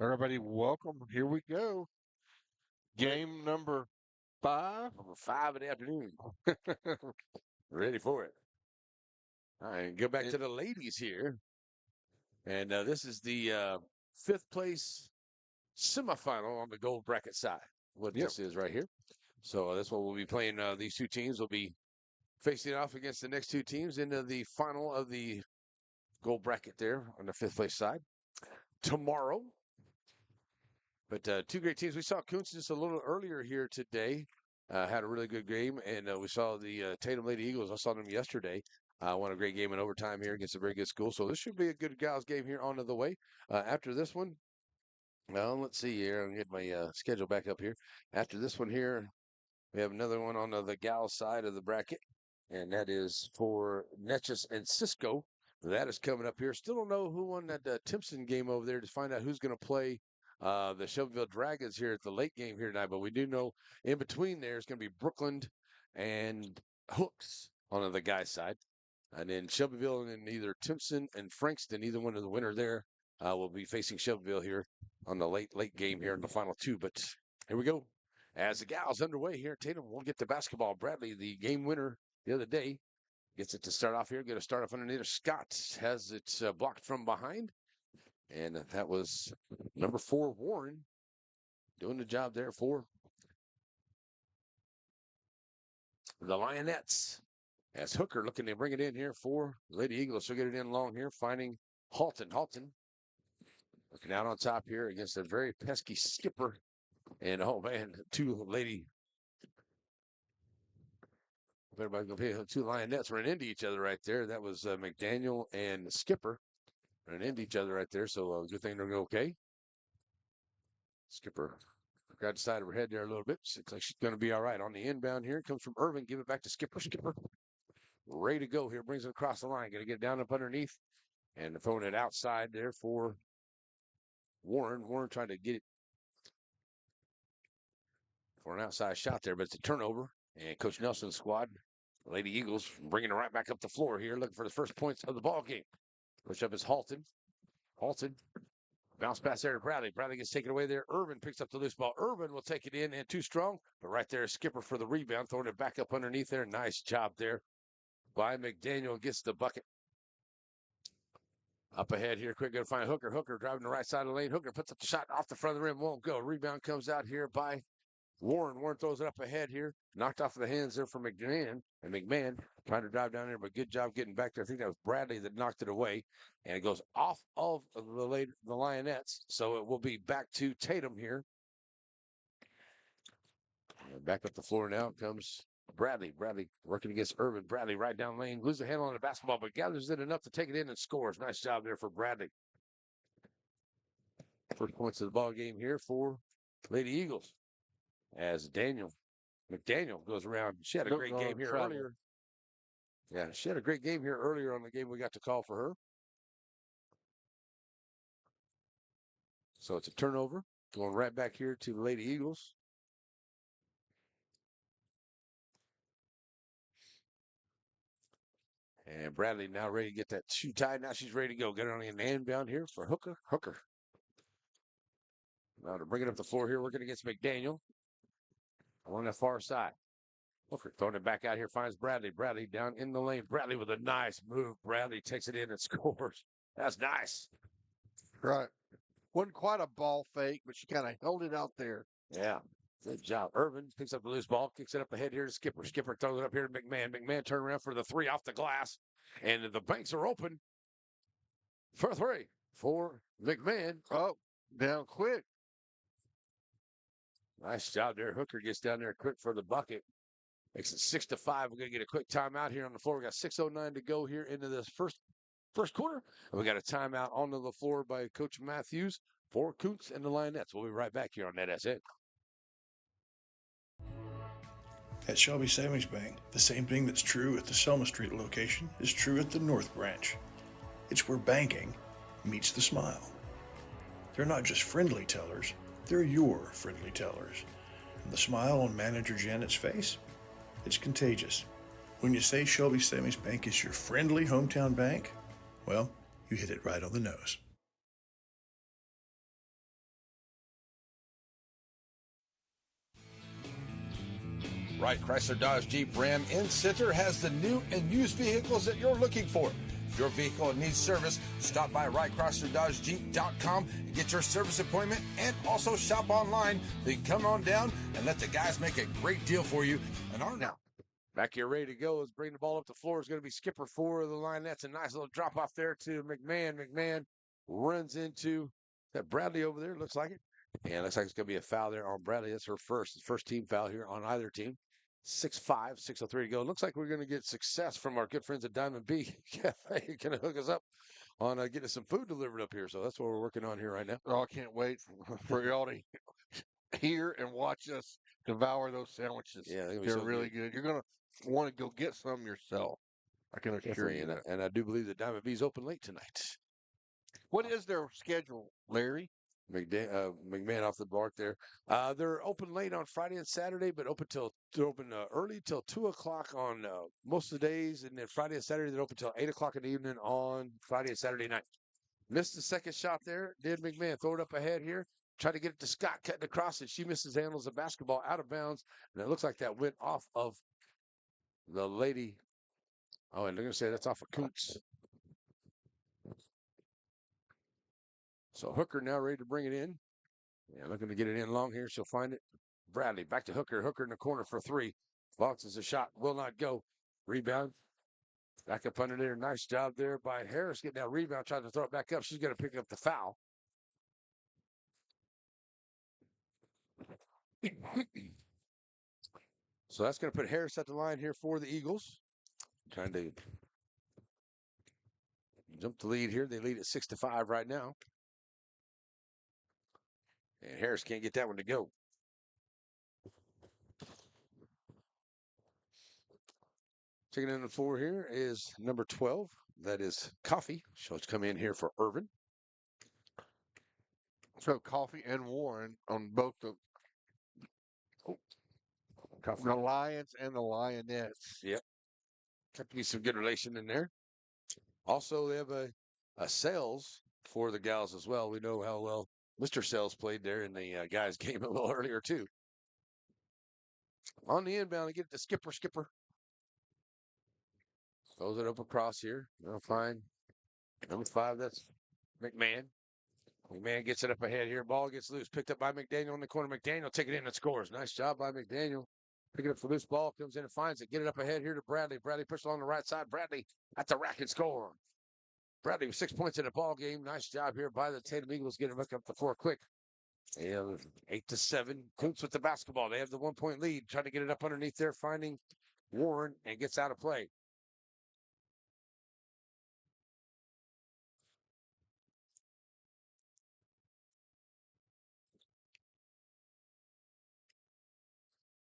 Everybody, welcome. Here we go. Game number 5. Number 5 in the afternoon. Ready for it. All right, go back to the ladies here. And this is the fifth place semifinal on the gold bracket side. What this is right here. So that's what we'll be playing. These two teams will be facing off against the next two teams into the final of the gold bracket there on the fifth place side tomorrow. But two great teams. We saw Kountze just a little earlier here today. Had a really good game, and we saw the Tatum Lady Eagles. I saw them yesterday. Won a great game in overtime here against a very good school. So this should be a good gals game here on the way. After this one, well, let's see here. I'll get my schedule back up here. After this one here, we have another one on the gals side of the bracket, and that is for Netchus and Cisco. That is coming up here. Still don't know who won that Timpson game over there to find out who's going to play the Shelbyville Dragons here at the late game here tonight. But we do know in between there is going to be Brooklyn and Hooks on the guys' side. And then Shelbyville and then either Timpson and Frankston, either one of the winner there, will be facing Shelbyville here on the late game here in the final two. But here we go. As the gals underway here, Tatum will get the basketball. Bradley, the game winner the other day, gets it to start off here. Get a start off underneath. Scott has it blocked from behind. And that was number 4, Warren, doing the job there for the Lionettes. As Hooker looking to bring it in here for Lady Eagles. She'll get it in long here, finding Halton. Halton looking out on top here against a very pesky skipper. And, oh, man, two Lionettes ran into each other right there. That was McDaniel and Skipper ran into each other right there. So good thing they're okay. Skipper got the side of her head there a little bit. Looks like she's going to be all right. On the inbound here, it comes from Irvin. Give it back to Skipper. Skipper ready to go here. Brings it across the line. Going to get it down up underneath. And throwing it outside there for Warren. Warren trying to get it for an outside shot there, but it's a turnover. And Coach Nelson's squad, Lady Eagles, bringing it right back up the floor here, looking for the first points of the ball game. Push up is Halton. Halton. Bounce pass there to Bradley. Bradley gets taken away there. Irvin picks up the loose ball. Irvin will take it in and too strong. But right there, Skipper for the rebound, throwing it back up underneath there. Nice job there by McDaniel. Gets the bucket. Up ahead here, quick, going to find Hooker. Hooker driving the right side of the lane. Hooker puts up the shot off the front of the rim. Won't go. Rebound comes out here by Warren. Warren throws it up ahead here. Knocked off the hands there for McMahon. And McMahon trying to drive down there, but good job getting back there. I think that was Bradley that knocked it away. And it goes off of the Lionettes. So it will be back to Tatum here. And back up the floor now comes Bradley. Bradley working against Irvin. Bradley right down lane. Loses the handle on the basketball, but gathers it enough to take it in and scores. Nice job there for Bradley. First points of the ball game here for Lady Eagles. As McDaniel goes around. She had a great game here earlier. Yeah, she had a great game here earlier on the game we got to call for her. So it's a turnover. Going right back here to the Lady Eagles. And Bradley now ready to get that shoe tied. Now she's ready to go. Get it on the inbound here for Hooker. Hooker. Now to bring it up the floor here, working against McDaniel. On the far side. Hooker throwing it back out here, finds Bradley. Bradley down in the lane. Bradley with a nice move. Bradley takes it in and scores. That's nice. Right. Wasn't quite a ball fake, but she kind of held it out there. Yeah. Good job. Irvin picks up the loose ball, kicks it up ahead here to Skipper. Skipper throws it up here to McMahon. McMahon turn around for the 3 off the glass. And the banks are open for 3 for McMahon. Oh, down quick. Nice job there. Hooker gets down there quick for the bucket. Makes it 6-5. We're going to get a quick timeout here on the floor. We got 6:09 to go here into this first quarter. And we got a timeout onto the floor by Coach Matthews for Kountze and the Lionettes. We'll be right back here on NetSN. At Shelby Savings Bank, the same thing that's true at the Selma Street location is true at the North Branch. It's where banking meets the smile. They're not just friendly tellers, they're your friendly tellers. And the smile on Manager Janet's face, it's contagious. When you say Shelby Savings Bank is your friendly hometown bank, well, you hit it right on the nose. Wright Chrysler Dodge Jeep Ram in Center has the new and used vehicles that you're looking for. If your vehicle needs service, stop by WrightChryslerDodgeJeep.com and get your service appointment, and also shop online. So you can come on down and let the guys make a great deal for you. And Now, back here ready to go. Let's bring the ball up the floor. Is going to be skipper for the line. That's a nice little drop off there to McMahon. McMahon runs into that Bradley over there. Looks like it. And looks like it's going to be a foul there on Bradley. That's her first team foul here on either team. 6:05, 6:03 to go. Looks like we're going to get success from our good friends at Diamond B. Cafe. Going to hook us up on getting some food delivered up here. So that's what we're working on here right now. Oh, I can't wait for y'all to hear and watch us devour those sandwiches. Yeah, they're so really good. You're going to want to go get some yourself. I can assure you that. And I do believe that Diamond B's open late tonight. What is their schedule, Larry? McMahon off the mark there. They're open late on Friday and Saturday, but they're open early till 2:00 on most of the days, and then Friday and Saturday they're open till 8:00 in the evening on Friday and Saturday night. Missed the second shot there. Did McMahon throw it up ahead here? Tried to get it to Scott, cutting across, and she misses, handles the basketball out of bounds, and it looks like that went off of the lady. Oh, and they're going to say that's off of Kountze. So Hooker now ready to bring it in. Yeah, looking to get it in long here. She'll find it. Bradley back to Hooker. Hooker in the corner for three. Launches a shot. Will not go. Rebound. Back up under there. Nice job there by Harris getting that rebound. Trying to throw it back up. She's going to pick up the foul. So that's going to put Harris at the line here for the Eagles. Trying to jump the lead here. They lead at 6-5 right now. And Harris can't get that one to go. Checking in the floor here is number 12. That is Coffee. She'll come in here for Irvin. So Coffee and Warren on both the Lions and the Lionettes. Yep. Got to be some good relation in there. Also, they have a Sales for the gals as well. We know how well Mr. Sales played there in the guys' game a little earlier, too. On the inbound, they get it to Skipper. Throws it up across here. They'll find number 5. That's McMahon. McMahon gets it up ahead here. Ball gets loose. Picked up by McDaniel in the corner. McDaniel take it in and scores. Nice job by McDaniel. Picking up the loose ball. Comes in and finds it. Get it up ahead here to Bradley. Bradley pushes along the right side. Bradley at the rack and score. Bradley with 6 points in the ball game. Nice job here by the Tatum Eagles getting back up the floor quick. And 8-7. Kountze with the basketball. They have the 1-point lead. Trying to get it up underneath there. Finding Warren and gets out of play.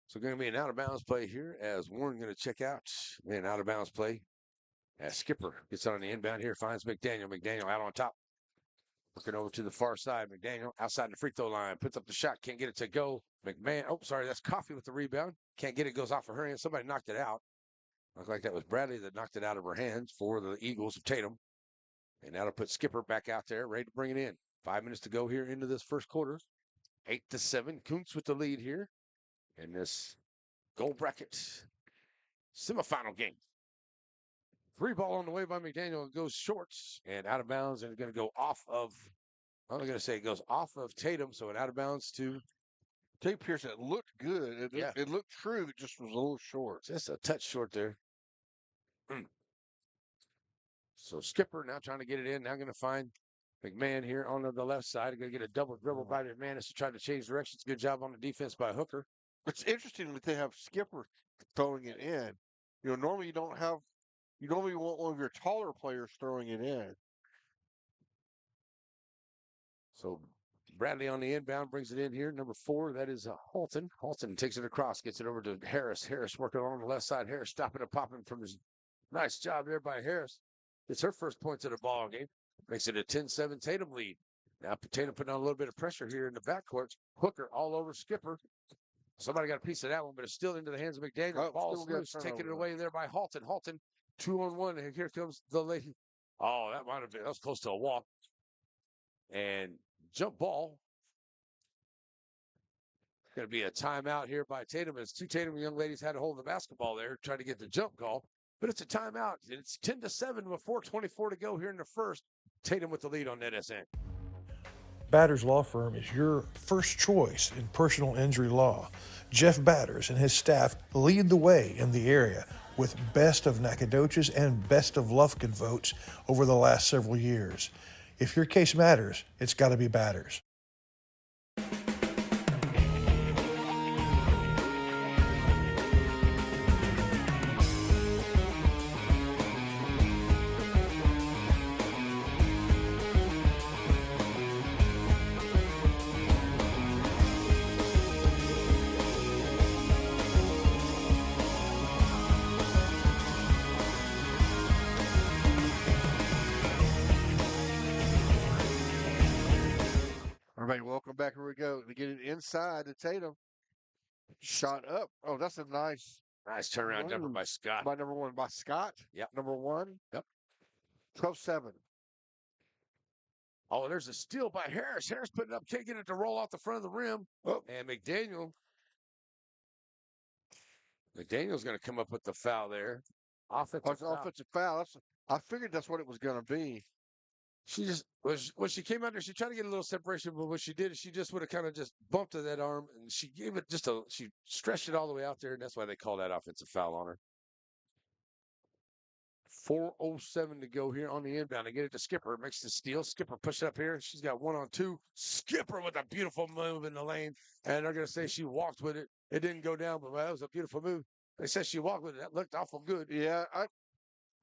So going to be an out-of-bounds play here as Warren going to check out. An out-of-bounds play as Skipper gets on the inbound here, finds McDaniel. McDaniel out on top. Looking over to the far side. McDaniel outside the free throw line. Puts up the shot. Can't get it to go. McMahon. Oh, sorry. That's Coffee with the rebound. Can't get it. Goes off of her hand. Somebody knocked it out. Looked like that was Bradley that knocked it out of her hands for the Eagles of Tatum. And that'll put Skipper back out there, ready to bring it in. 5 minutes to go here into this first quarter. 8-7. Kountze with the lead here in this gold bracket semifinal game. 3 ball on the way by McDaniel. It goes shorts and out of bounds, and it's going to go off of, I'm going to say it goes off of Tatum, so it out of bounds to Tate Pearson. It looked good. It looked true. It just was a little short. Just a touch short there. So Skipper now trying to get it in. Now going to find McMahon here on the left side. Going to get a double dribble by McMahon as to try to change directions. Good job on the defense by Hooker. It's interesting that they have Skipper throwing it in. Normally you normally want one of your taller players throwing it in. So Bradley on the inbound brings it in here. Number 4, that is Halton. Halton takes it across, gets it over to Harris. Harris working along the left side. Harris stopping and popping from his nice job there by Harris. It's her first points of the ball game. Makes it a 10-7 Tatum lead. Now Tatum putting on a little bit of pressure here in the backcourt. Hooker all over Skipper. Somebody got a piece of that one, but it's still into the hands of McDaniel. Ball's loose, taking it away there by Halton. Halton 2-on-1, and here comes the lady. Oh, that was close to a walk. And jump ball. Going to be a timeout here by Tatum. As two Tatum young ladies had a hold of the basketball there, trying to get the jump call. But it's a timeout. It's 10-7 with 4:24 to go here in the first. Tatum with the lead on NetSN. Batters Law Firm is your first choice in personal injury law. Jeff Batters and his staff lead the way in the area with Best of Nacogdoches and Best of Lufkin votes over the last several years. If your case matters, it's got to be Batters. Everybody, welcome back. Here we go. To get it inside to Tatum. Shot up. Oh, that's a nice turnaround jumper by Scott. By number one, by Scott. Yep. Number one. Yep. 12-7. Oh, there's a steal by Harris. Harris putting up, can't get it to roll off the front of the rim. Oh. And McDaniel's going to come up with the foul there. Offensive foul. I figured that's what it was going to be. She just when she came out there, she tried to get a little separation, but what she did is she just would have kind of just bumped to that arm, and she gave it she stretched it all the way out there, and that's why they call that offensive foul on her. 4:07 to go here on the inbound. They get it to Skipper. Makes the steal. Skipper push up here. She's got 1-on-2. Skipper with a beautiful move in the lane, and they're going to say she walked with it. It didn't go down, but that was a beautiful move. They said she walked with it. That looked awful good. Yeah,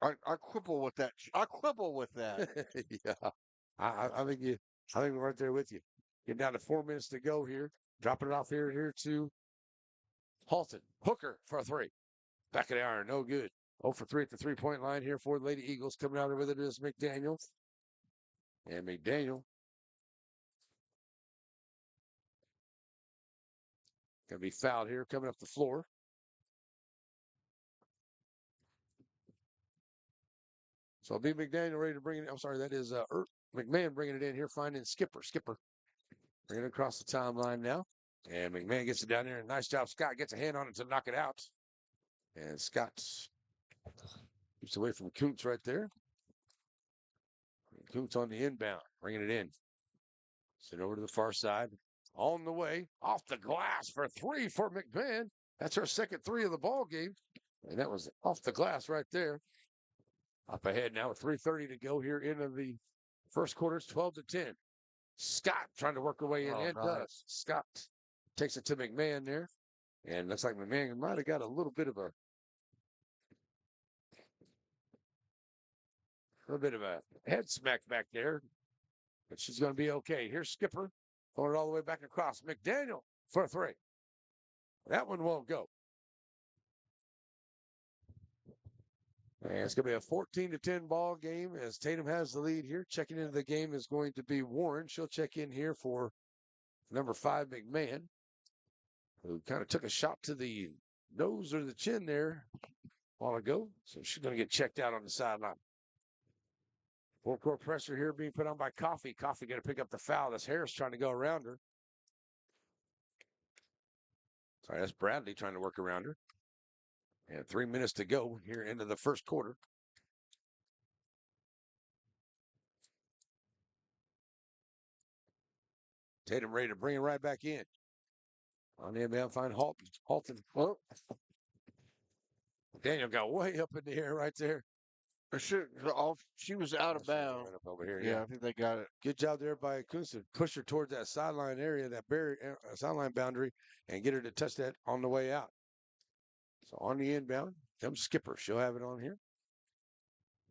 I quibble with that. I quibble with that. Yeah, I think we're right there with you. Getting down to 4 minutes to go here. Dropping it off here to Halton. Hooker for a three. Back of the iron, no good. 0 for 3 at the three-point line here for the Lady Eagles. Coming out there with it is McDaniel. And McDaniel going to be fouled here coming up the floor. So it'll be McDaniel ready to bring it. I'm sorry, that is McMahon bringing it in here, finding Skipper. Skipper bringing it across the timeline now. And McMahon gets it down there. Nice job. Scott gets a hand on it to knock it out. And Scott keeps away from Kountze right there. Kountze on the inbound, bringing it in. Send over to the far side. On the way, off the glass for three for McMahon. That's her second three of the ball game. And that was off the glass right there. Up ahead now with 3:30 to go here into the first quarter. It's 12-10. Scott trying to work her way in. And does. Scott takes it to McMahon there. And looks like McMahon might have got a little bit of a head smack back there. But she's going to be okay. Here's Skipper. Throwing it all the way back across. McDaniel for a three. That one won't go. And it's going to be a 14-10 ball game as Tatum has the lead here. Checking into the game is going to be Warren. She'll check in here for number 5, McMahon, who kind of took a shot to the nose or the chin there a while ago. So she's going to get checked out on the sideline. Full court pressure here being put on by Coffee. Coffee going to pick up the foul. That's Harris trying to go around her. Sorry, that's Bradley trying to work around her. And 3 minutes to go here into the first quarter. Tatum ready to bring it right back in. On the inbound, find Halton. Oh. Daniel got way up in the air right there. She was out of bounds. Right up over here, yeah, I think they got it. Good job there by Kountze. Push her towards that sideline area, that sideline boundary, and get her to touch that on the way out. So on the inbound, comes Skipper. She'll have it on here.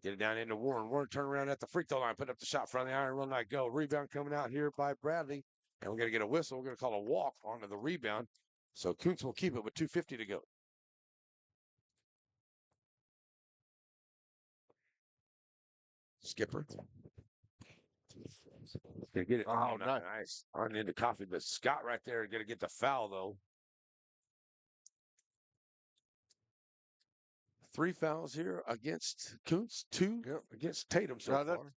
Get it down into Warren. Warren turn around at the free throw line, put up the shot front of the iron, will not go. Rebound coming out here by Bradley. And we're going to get a whistle. We're going to call a walk onto the rebound. So Kountze will keep it with 2:50 to go. Skipper. Gonna get it. Oh, nice. On into Coffee, but Scott right there going to get the foul, though. 3 fouls here against Kountze, 2 against Tatum so far.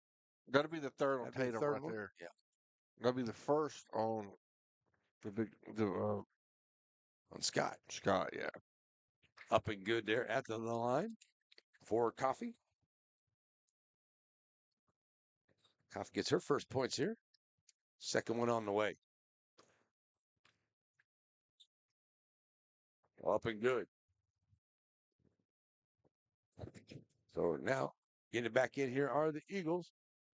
That'll be the third on Tatum right there. Yeah. That'll be the first on the on Scott. Scott, yeah. Up and good there at the line for Coffee. Coffee gets her first points here. Second one on the way. Up and good. So now getting back in here are the Eagles.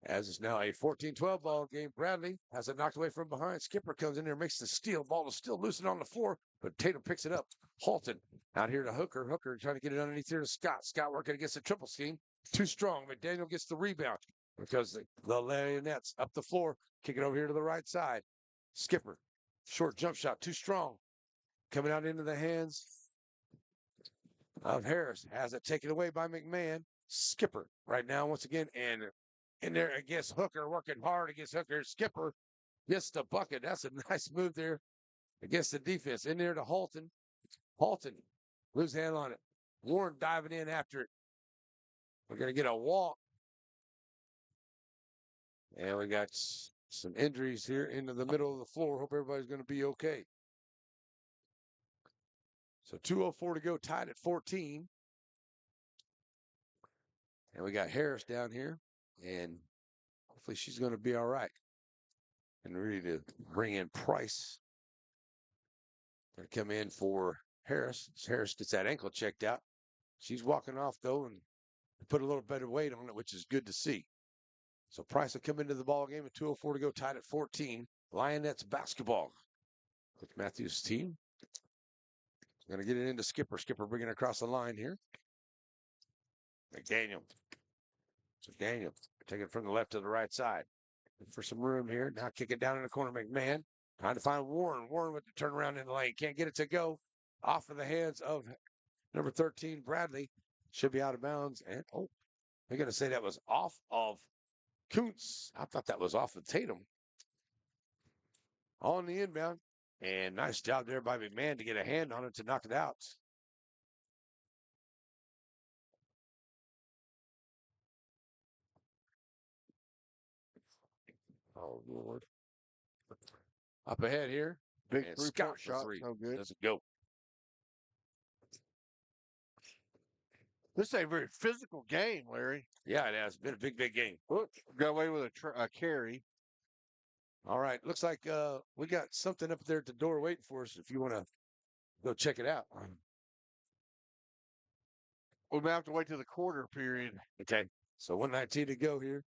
As it's now a 14-12 ball game. Bradley has it knocked away from behind. Skipper comes in there, makes the steal. Ball is still loosened on the floor, but Tatum picks it up. Halton out here to Hooker. Hooker trying to get it underneath here to Scott. Scott working against the triple scheme. Too strong. McDaniel gets the rebound because the Lionettes up the floor. Kick it over here to the right side. Skipper. Short jump shot. Too strong. Coming out into the hands of Harris. Has it taken away by McMahon. Skipper right now once again. And in there against Hooker, working hard against Hooker. Skipper gets the bucket. That's a nice move there against the defense. In there to Halton. Halton, loose hand on it. Warren diving in after it. We're going to get a walk. And we got some injuries here into the middle of the floor. Hope everybody's going to be okay. So 2:04 to go, tied at 14. And we got Harris down here. And hopefully she's going to be all right. And ready to bring in Price. Going to come in for Harris. Harris gets that ankle checked out. She's walking off, though, and put a little bit of weight on it, which is good to see. So Price will come into the ball game at 2:04 to go, tied at 14. Lionettes basketball. Coach Matthews' team. Going to get it into Skipper. Skipper bringing it across the line here. McDaniel. So Daniel taking it from the left to the right side. For some room here. Now kick it down in the corner. McMahon trying to find Warren. Warren with the turnaround in the lane. Can't get it to go. Off of the hands of number 13, Bradley. Should be out of bounds. And, they're going to say that was off of Kountze. I thought that was off of Tatum. On the inbound. And nice job there by McMahon to get a hand on it to knock it out. Oh, Lord. Up ahead here. Big And three-point Scott for shot. three. No good. Doesn't go. This is a very physical game, Larry. Yeah, it has been a big, big game. Got away with a carry. All right. Looks like we got something up there at the door waiting for us if you want to go check it out. We may have to wait till the quarter period. Okay. So 1:19 to go here.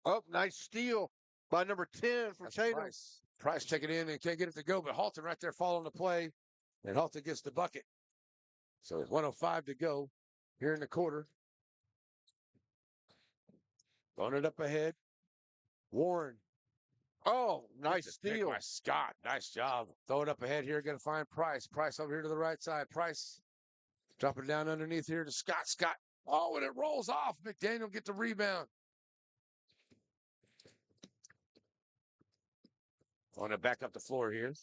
Oh, nice steal by number 10 for Tatum. Price checking in and can't get it to go, but Halton right there following the play. And Halton gets the bucket. So it's 1:05 to go here in the quarter. Throwing it up ahead. Warren. Oh, nice steal by Scott. Nice job. Throw it up ahead here. Going to find Price. Price over here to the right side. Price dropping down underneath here to Scott. Scott. Oh, and it rolls off. McDaniel get the rebound. On to back up the floor here.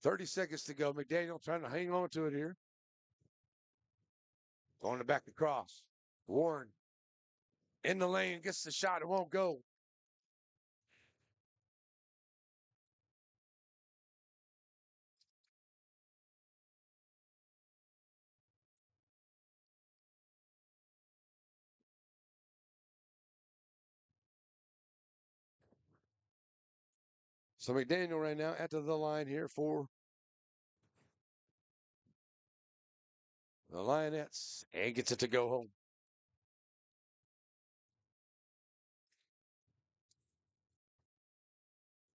$30 seconds to go. McDaniel trying to hang on to it here. Going to back across. Warren in the lane, gets the shot. It won't go. So McDaniel right now at the line here for the Lionettes and gets it to go home.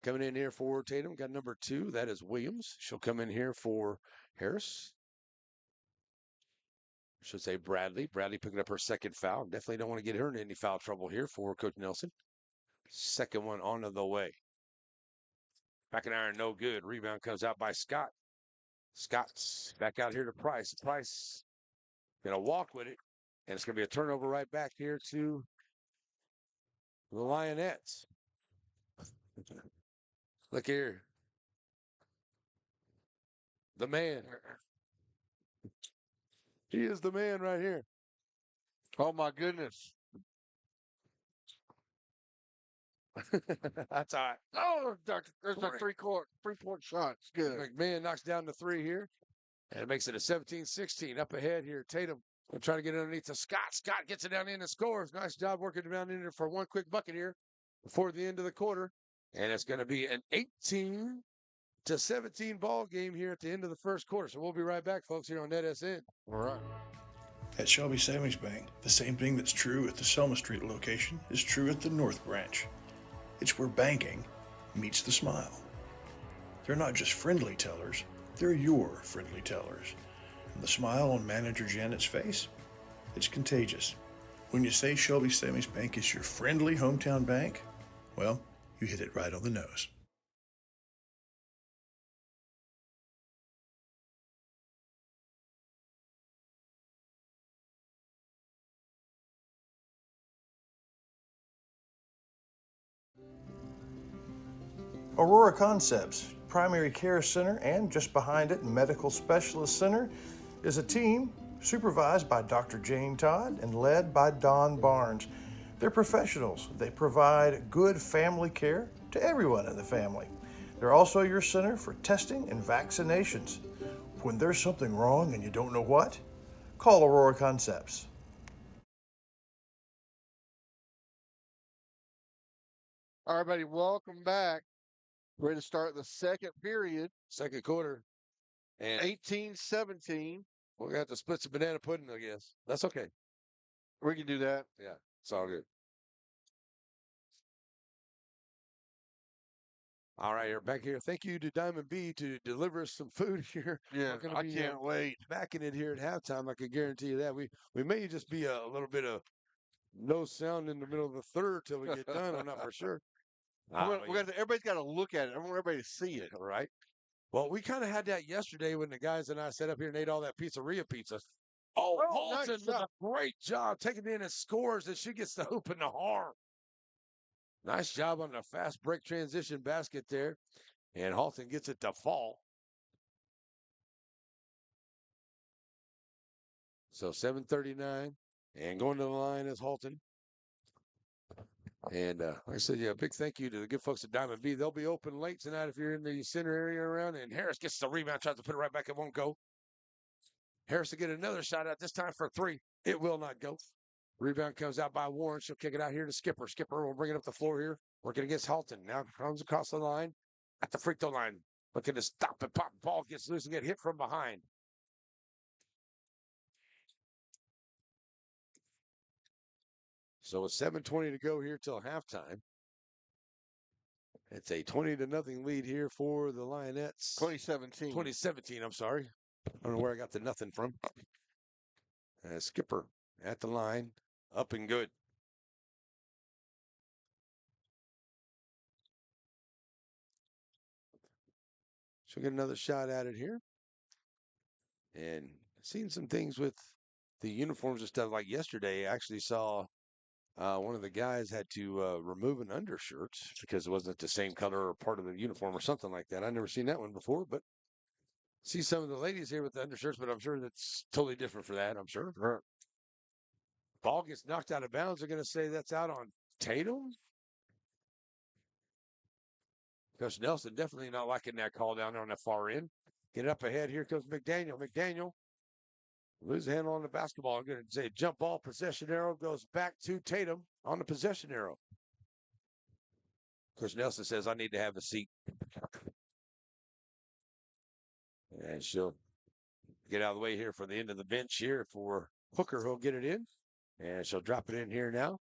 Coming in here for Tatum, got number 2. That is Williams. She'll come in here for Harris. I should say Bradley. Bradley picking up her second foul. Definitely don't want to get her in any foul trouble here for Coach Nelson. Second one on the way. Back in iron, no good. Rebound comes out by Scott. Scott's back out here to Price. Price going to walk with it. And it's going to be a turnover right back here to the Lionettes. Look here. The man. He is the man right here. Oh my goodness. That's all right. Oh, there's a 3-point shot. It's good. McMahon knocks down the 3 here. And it makes it a 17-16. Up ahead here, Tatum will try to get underneath to Scott. Scott gets it down in and scores. Nice job working down in there for one quick bucket here before the end of the quarter. And it's going to be an 18-17 ball game here at the end of the first quarter. So we'll be right back, folks, here on NetSN. All right. At Shelby Savings Bank, the same thing that's true at the Selma Street location is true at the North Branch. It's where banking meets the smile. They're not just friendly tellers, they're your friendly tellers. And the smile on Manager Janet's face, it's contagious. When you say Shelby Savings Bank is your friendly hometown bank, well, you hit it right on the nose. Aurora Concepts, Primary Care Center, and just behind it, Medical Specialist Center, is a team supervised by Dr. Jane Todd and led by Don Barnes. They're professionals. They provide good family care to everyone in the family. They're also your center for testing and vaccinations. When there's something wrong and you don't know what, call Aurora Concepts. All right, everybody, welcome back. Ready to start the second period. Second quarter. And 18-17. we're going to have to split some banana pudding, I guess. That's okay. We can do that. Yeah, it's all good. All right, you're back here. Thank you to Diamond B to deliver us some food here. Yeah, We're gonna I be, can't wait. backing it here at halftime. I can guarantee you that. We may just be a little bit of no sound in the middle of the third till we get done. I'm not for sure. Everybody's got to look at it. I want everybody to see it. All right. Well, we kind of had that yesterday when the guys and I sat up here and ate all that pizzeria pizza. Oh, nice Halton does a great job taking it in and scores, and she gets the hoop and the harm. Nice job on the fast break transition basket there. And Halton gets it to fall. So 7:39. And going to the line is Halton. And like I said, yeah, big thank you to the good folks at Diamond B. They'll be open late tonight if you're in the center area around. And Harris gets the rebound, tries to put it right back. It won't go. Harris to get another shot out, this time for 3. It will not go. Rebound comes out by Warren. She'll kick it out here to Skipper. Skipper will bring it up the floor here, working against Halton. Now comes across the line at the free throw line. Looking to stop and pop. Ball gets loose and get hit from behind. So it's 7:20 to go here till halftime. It's a 20-0 lead here for the Lionettes. 2017. 2017, I'm sorry. I don't know where I got the nothing from. Skipper at the line, up and good. She'll get another shot at it here. And seen some things with the uniforms and stuff. Like yesterday, I actually saw one of the guys had to remove an undershirt because it wasn't the same color or part of the uniform or something like that. I've never seen that one before, but see some of the ladies here with the undershirts, but I'm sure that's totally different for that, I'm sure. Right. Ball gets knocked out of bounds. They're going to say that's out on Tatum. Coach Nelson definitely not liking that call down there on the far end. Get up ahead. Here comes McDaniel. McDaniel loses the handle on the basketball. I'm going to say jump ball, possession arrow goes back to Tatum on the possession arrow. Coach Nelson says, I need to have a seat. And she'll get out of the way here for the end of the bench here for Hooker, who'll get it in. And she'll drop it in here now.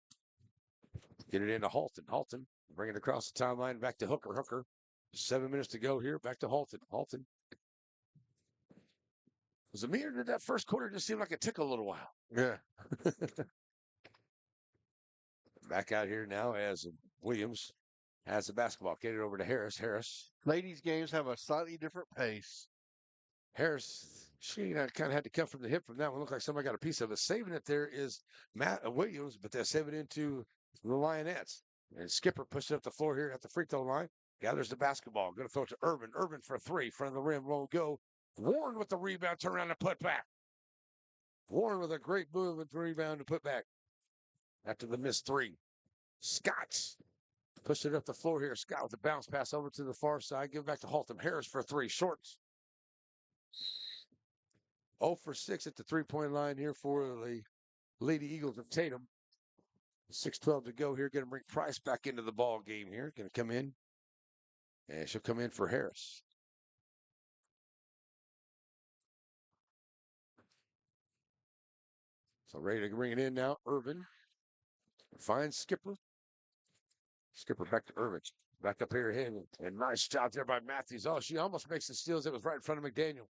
Get it into Halton. Halton, bring it across the timeline back to Hooker. Hooker, 7 minutes to go here. Back to Halton. Halton. Zamir did that first quarter just seemed like it took a little while. Yeah. Back out here now as Williams has the basketball. Get it over to Harris. Harris. Ladies' games have a slightly different pace. Harris, she kind of had to come from the hip from that one. Looked like somebody got a piece of it. Saving it there is Matt Williams, but they're saving it into the Lionettes. And Skipper pushes up the floor here at the free throw line. Gathers the basketball. Going to throw it to Urban. Urban for 3. Front of the rim. Won't go. Warren with the rebound. Turn around and put back. Warren with a great move and rebound to put back after the missed three. Scott pushed it up the floor here. Scott with a bounce pass over to the far side. Give it back to Halton. Harris for three. Shorts. 0 for 6 at the three-point line here for the Lady Eagles of Tatum. 6:12 to go here. Going to bring Price back into the ball game here. Going to come in. And she'll come in for Harris. So ready to bring it in now. Irvin finds Skipper. Skipper back to Irvin. Back up here ahead. And nice job there by Matthews. Oh, she almost makes the steals. It was right in front of McDaniel.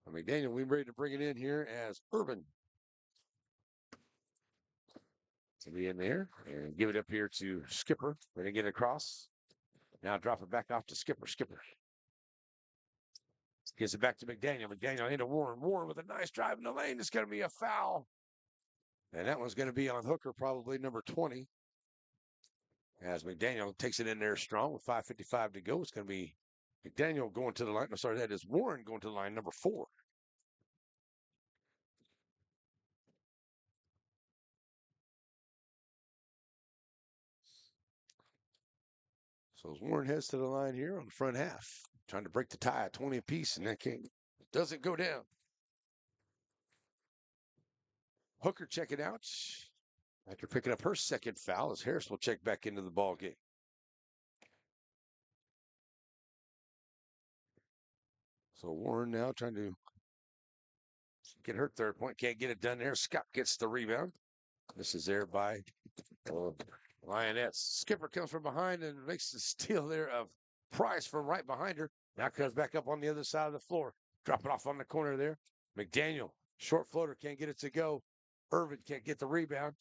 McDaniel, we ready to bring it in here as Irvin. To be in there and give it up here to Skipper. Ready to get it across. Now drop it back off to Skipper. Skipper gives it back to McDaniel. McDaniel into Warren. Warren with a nice drive in the lane. It's going to be a foul. And that one's going to be on Hooker, probably number 20. As McDaniel takes it in there strong with 5:55 to go. It's going to be McDaniel going to the line. No, sorry, that is Warren going to the line, number 4. So as Warren heads to the line here on the front half, trying to break the tie at 20 apiece, and that doesn't go down. Hooker checking out after picking up her second foul as Harris will check back into the ball game. So Warren now trying to get her third point. Can't get it done there. Scott gets the rebound. This is there by Lionettes. Skipper comes from behind and makes the steal there of Price from right behind her. Now comes back up on the other side of the floor. Drop it off on the corner there. McDaniel, short floater, can't get it to go. Irvin can't get the rebound.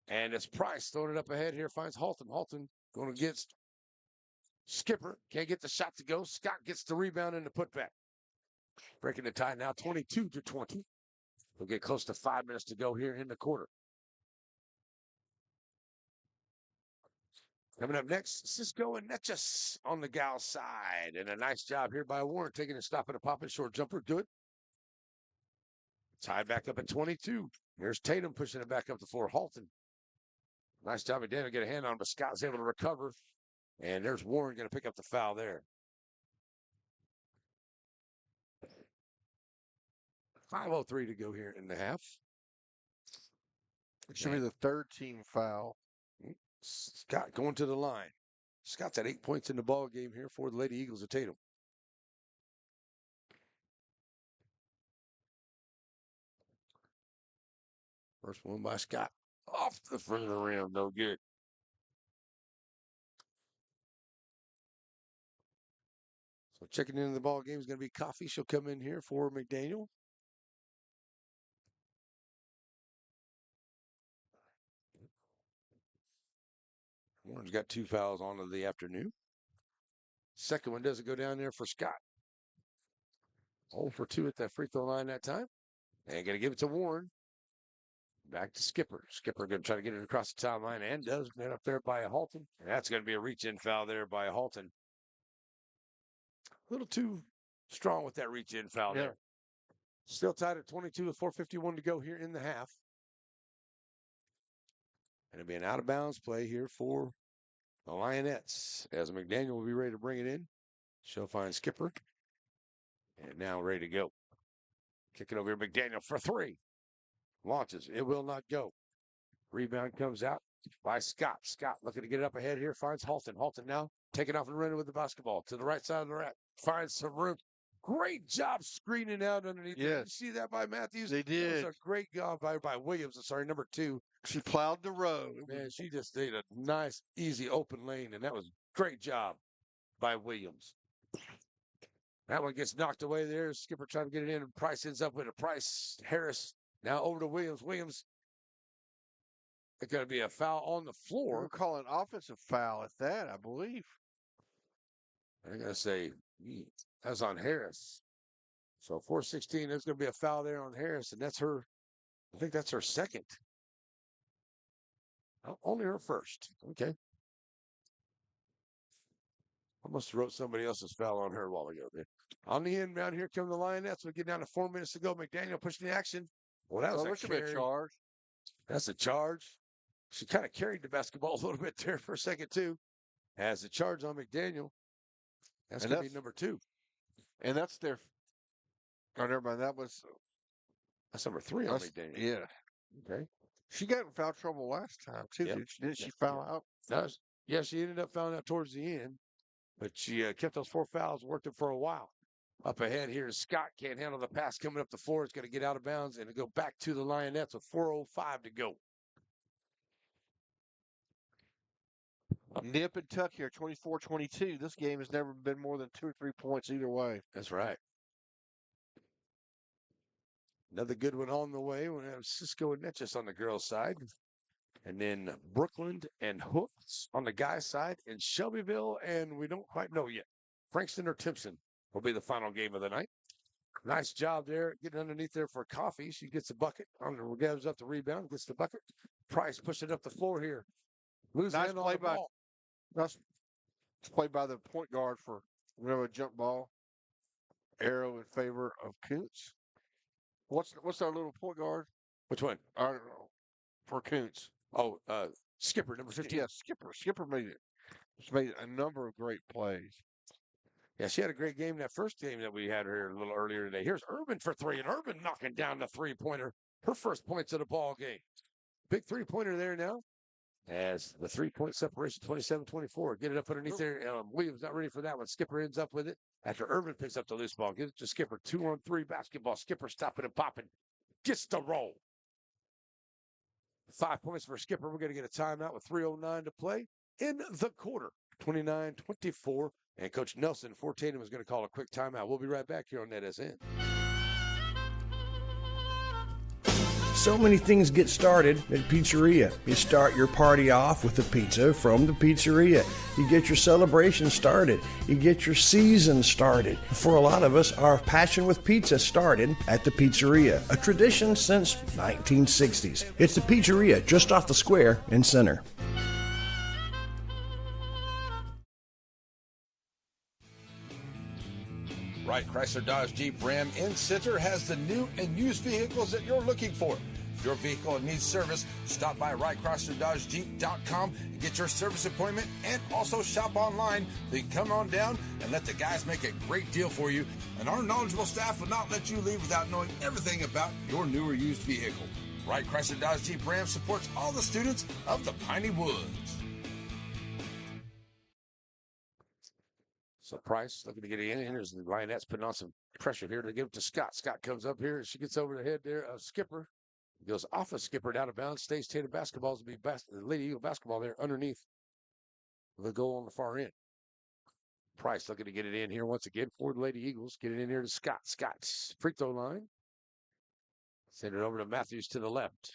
And it's Price throwing it up ahead here. Finds Halton. Halton going against Skipper. Can't get the shot to go. Scott gets the rebound and the putback. Breaking the tie now 22-20. We'll get close to 5 minutes to go here in the quarter. Coming up next, Cisco and Netchus on the gal side. And a nice job here by Warren, taking a stop and a popping short jumper. Good. Tied back up at 22. Here's Tatum pushing it back up the floor. Halton. Nice job of Daniel get a hand on, but Scott's able to recover. And there's Warren going to pick up the foul there. 5:03 to go here in the half. It should be the third team foul. Scott going to the line. Scott's at 8 points in the ball game here for the Lady Eagles of Tatum. First one by Scott. Off the front of the rim. No good. So checking into the ball game is going to be Coffee. She'll come in here for McDaniel. Warren's got 2 fouls on of the afternoon. Second one doesn't go down there for Scott. 0 for 2 at that free throw line that time. And going to give it to Warren. Back to Skipper. Skipper going to try to get it across the timeline and does. Get up there by Halton. And that's going to be a reach-in foul there by Halton. A little too strong with that reach-in foul there. Still tied at 22 with 4:51 to go here in the half. And it'll be an out-of-bounds play here for the Lionettes as McDaniel will be ready to bring it in. She'll find Skipper. And now ready to go. Kick it over here, McDaniel for 3. Launches. It will not go. Rebound comes out by Scott. Scott looking to get it up ahead here. Finds Halton. Halton now taking off and running with the basketball to the right side of the rack. Finds some room. Great job screening out underneath. Yes. Did you see that by Matthews? They did. It was a great job by Williams. Sorry, number 2. She plowed the road. Man, she just did a nice, easy open lane, and that was great job by Williams. That one gets knocked away there. Skipper trying to get it in, and Price ends up with a Price. Harris now over to Williams. Williams, it's going to be a foul on the floor. We're calling offensive foul at that, I believe. I'm going to say that's on Harris. So 4:16, there's going to be a foul there on Harris, and that's her. I think that's her second. Oh, only her first. Okay. Almost wrote somebody else's foul on her a while ago there. On the inbound, here come the Lionettes. We get down to 4 minutes to go. McDaniel pushing the action. Well, that was there a should be a carry. charge. That's a charge. She kind of carried the basketball a little bit there for a second, too. Has a charge on McDaniel. That's going to be number 2. And that's their. Oh, never mind. That's number 3 on McDaniel. Yeah. Okay. She got in foul trouble last time, too. Yep. Didn't she foul out? Yeah, she ended up fouling out towards the end. But she kept those 4 fouls, worked it for a while. Up ahead here is Scott. Can't handle the pass coming up the floor. It's going to get out of bounds and go back to the Lionettes with 4:05 to go. Nip and tuck here, 24-22. This game has never been more than 2 or 3 points either way. That's right. Another good one on the way. We have Cisco and Netchus on the girls' side. And then Brooklyn and Hooks on the guys' side. And Shelbyville, and we don't quite know yet. Frankston or Timpson will be the final game of the night. Nice job there, getting underneath there for Coffee. She gets a bucket. Gives up the rebound, gets the bucket. Price pushing up the floor here. Nice play by ball. Nice play by the point guard for a jump ball. Arrow in favor of Kountze. What's our little point guard? Which one? I don't know. For Kountze. Oh, Skipper, number 15. Yeah, Skipper. Skipper made it. She's made a number of great plays. Yeah, she had a great game that first game that we had her a little earlier today. Here's Urban for 3, and Urban knocking down the 3-pointer. Her first points of the ball game. Big 3-pointer there now. As the 3-point separation, 27-24. Get it up underneath there. Williams not ready for that one. Skipper ends up with it after Urban picks up the loose ball. Gives it to Skipper. 2-on-3 basketball. Skipper stopping and popping. Gets the roll. 5 points for Skipper. We're going to get a timeout with 3:09 to play in the quarter. 29-24. And Coach Nelson for Tatum is going to call a quick timeout. We'll be right back here on NetSN. So many things get started at Pizzeria. You start your party off with a pizza from the pizzeria. You get your celebration started. You get your season started. For a lot of us, our passion with pizza started at the Pizzeria, a tradition since 1960s. It's the Pizzeria just off the square in Center. Wright Chrysler Dodge Jeep Ram in Center has the new and used vehicles that you're looking for. If your vehicle needs service, stop by WrightChryslerDodgeJeep.com and get your service appointment, and also shop online. So you can come on down and let the guys make a great deal for you. And our knowledgeable staff will not let you leave without knowing everything about your new or used vehicle. Wright Chrysler Dodge Jeep Ram supports all the students of the Piney Woods. So Price looking to get in. Here's the Lionettes putting on some pressure here to give it to Scott. Scott comes up here. She gets over the head there of Skipper. Goes off of Skipper, down of bounds. Stays Tatum basketballs to be the Lady Eagle basketball there underneath the goal on the far end. Price looking to get it in here once again for the Lady Eagles. Get it in here to Scott. Scott's free throw line. Send it over to Matthews to the left.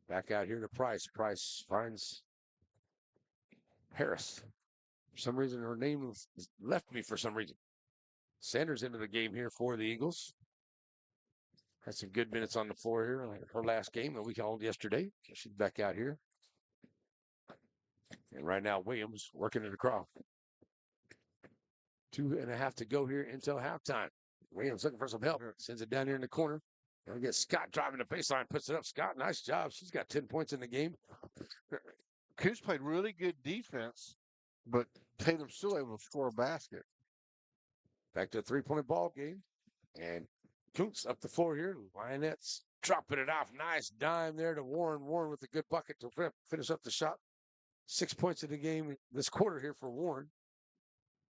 Back out here to Price. Price finds Harris. For some reason, her name left me for some reason. Sanders into the game here for the Eagles. Had some good minutes on the floor here. Her last game that we called yesterday. She's back out here. And right now, Williams working it across. 2.5 to go here until halftime. Williams looking for some help. Sends it down here in the corner. And we get Scott driving the baseline, puts it up. Scott, nice job. She's got 10 points in the game. Kountze played really good defense, but Tatum's still able to score a basket. Back to a 3-point ball game. And Kountze up the floor here. Lionettes dropping it off. Nice dime there to Warren. Warren with a good bucket to finish up the shot. 6 points in the game this quarter here for Warren.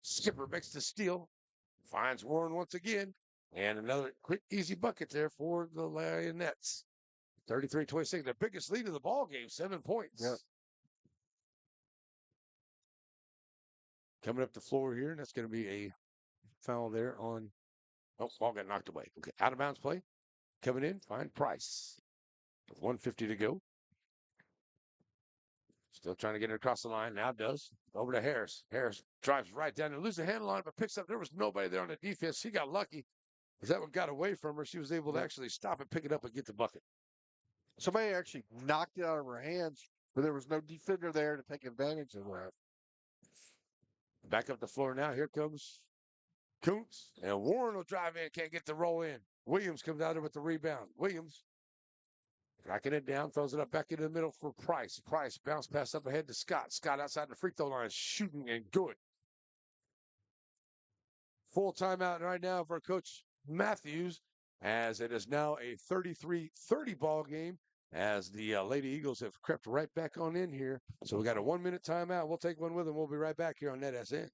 Skipper makes the steal. Finds Warren once again. And another quick, easy bucket there for the Lionettes. 33-26. Their biggest lead of the ball game, 7 points. Yep. Coming up the floor here, and that's going to be a foul there on. Oh, ball got knocked away. Okay, out of bounds play. Coming in, find Price. With 1:50 to go. Still trying to get it across the line. Now does. Over to Harris. Harris drives right down and loses the handle on it, but picks up. There was nobody there on the defense. She got lucky. Because that one got away from her. She was able to actually stop and pick it up and get the bucket. Somebody actually knocked it out of her hands but there was no defender there to take advantage of that. Back up the floor now. Here comes Kountze. And Warren will drive in. Can't get the roll in. Williams comes out there with the rebound. Williams tracking it down. Throws it up back into the middle for Price. Price bounce pass up ahead to Scott. Scott outside the free throw line. Shooting and good. Full timeout right now for Coach Matthews, as it is now a 33-30 ball game, as the Lady Eagles have crept right back on in here. So we got a 1-minute timeout. We'll take one with them. We'll be right back here on NetSN.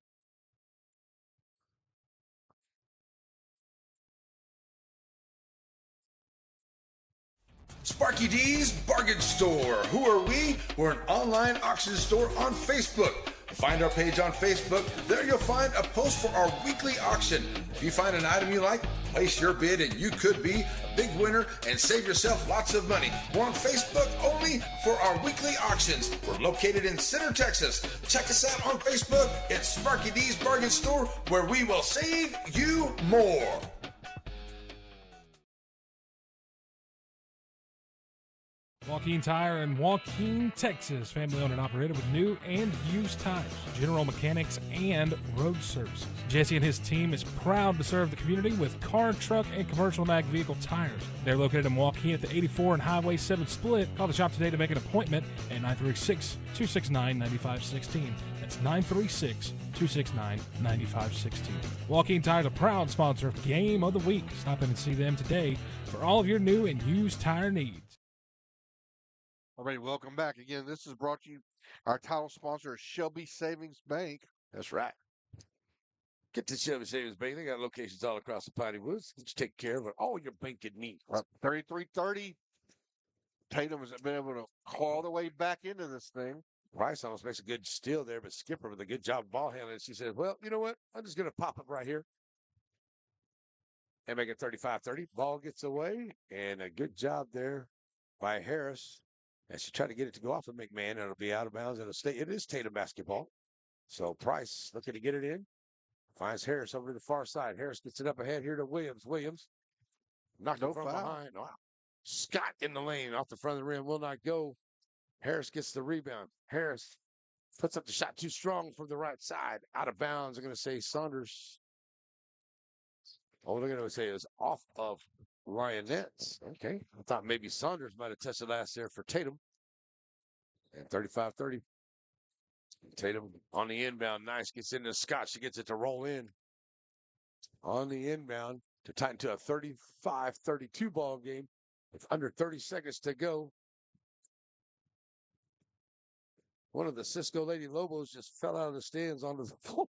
Sparky D's Bargain Store. Who are we? We're an online auction store on Facebook. Find our page on Facebook. There you'll find a post for our weekly auction. If you find an item you like, place your bid and you could be a big winner and save yourself lots of money. We're on Facebook only for our weekly auctions. We're located in Center, Texas. Check us out on Facebook. It's Sparky D's Bargain Store, where we will save you more. Joaquin Tire in Joaquin, Texas. Family owned and operated with new and used tires, general mechanics, and road services. Jesse and his team is proud to serve the community with car, truck, and commercial mag vehicle tires. They're located in Joaquin at the 84 and Highway 7 split. Call the shop today to make an appointment at 936-269-9516. That's 936-269-9516. Joaquin Tire is a proud sponsor of Game of the Week. Stop in and see them today for all of your new and used tire needs. All right, welcome back again. This is brought to you. Our title sponsor is Shelby Savings Bank. That's right. Get to Shelby Savings Bank. They got locations all across the Piney Woods. Let's take care of all your banking needs. 33-30. Tatum has been able to claw the way back into this thing. Price almost makes a good steal there, but Skipper with a good job ball handling. She said, well, you know what? I'm just going to pop it right here and make it 35-30. Ball gets away, and a good job there by Harris. And she tried to get it to go off of McMahon, and it'll be out of bounds. It'll stay. It is Tatum basketball. So Price looking to get it in. Finds Harris over to the far side. Harris gets it up ahead here to Williams. Williams knocked it from behind. Wow. Scott in the lane off the front of the rim. Will not go. Harris gets the rebound. Harris puts up the shot too strong from the right side. Out of bounds. I'm going to say Saunders. Oh, they're going to say it was off of Lionettes. Okay. I thought maybe Saunders might have touched the last there for Tatum. And 35-30. Tatum on the inbound. Nice. Gets into Scott. She gets it to roll in. On the inbound to tighten to a 35-32 ball game with under 30 seconds to go. One of the Cisco Lady Lobos just fell out of the stands onto the floor.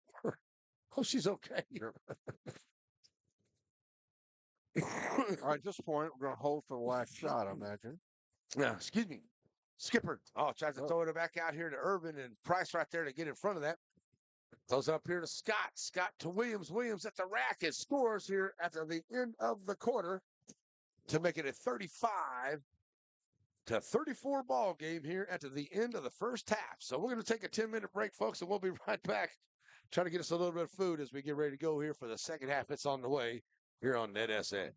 Oh, she's okay. All right, at this point, we're going to hold for the last shot, I imagine. Yeah, excuse me. Skipper. Oh, tries to throw it back out here to Urban, and Price right there to get in front of that. Throws it up here to Scott. Scott to Williams. Williams at the rack and scores here at the end of the quarter to make it a 35-34 ball game here at the end of the first half. So we're going to take a 10-minute break, folks, and we'll be right back. Trying to get us a little bit of food as we get ready to go here for the second half. It's on the way here on NetSN.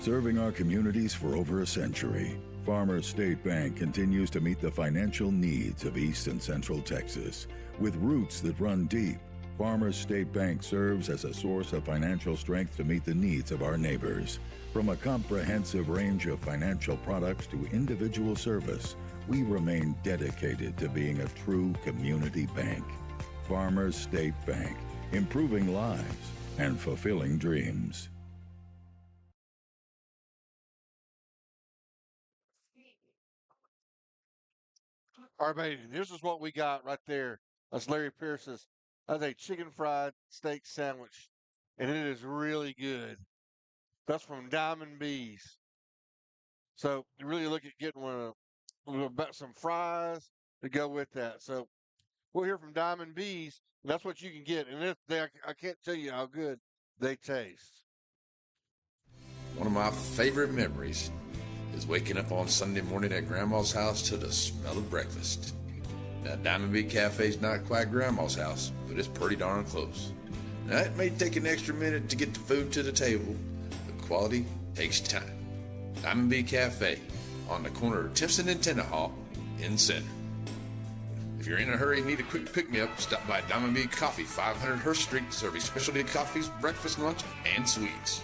Serving our communities for over a century, Farmers State Bank continues to meet the financial needs of East and Central Texas. With roots that run deep, Farmers State Bank serves as a source of financial strength to meet the needs of our neighbors. From a comprehensive range of financial products to individual service, we remain dedicated to being a true community bank. Farmers State Bank, improving lives and fulfilling dreams. All right, baby, this is what we got right there. That's Larry Pierce's. That's a chicken fried steak sandwich, and it is really good. That's from Diamond B's. So you really look at getting some fries to go with that. So we'll hear from Diamond B's. And that's what you can get, and I can't tell you how good they taste. One of my favorite memories is waking up on Sunday morning at Grandma's house to the smell of breakfast. Now, Diamond B Cafe's not quite Grandma's house, but it's pretty darn close. Now, it may take an extra minute to get the food to the table, but quality takes time. Diamond B Cafe, on the corner of Timpson and Tenaha in Center. If you're in a hurry and need a quick pick-me-up, stop by Diamond B Coffee, 500 Hurst Street, serving specialty coffees, breakfast, lunch, and sweets.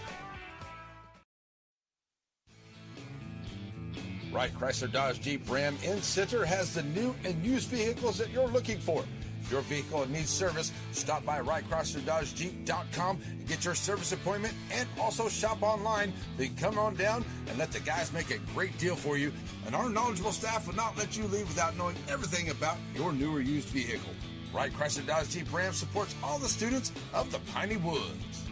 Wright Chrysler Dodge Jeep Ram in Center has the new and used vehicles that you're looking for. If your vehicle needs service, stop by WrightChryslerDodgeJeep.com and get your service appointment, and also shop online. Then come on down and let the guys make a great deal for you. And our knowledgeable staff will not let you leave without knowing everything about your new or used vehicle. Wright Chrysler Dodge Jeep Ram supports all the students of the Piney Woods.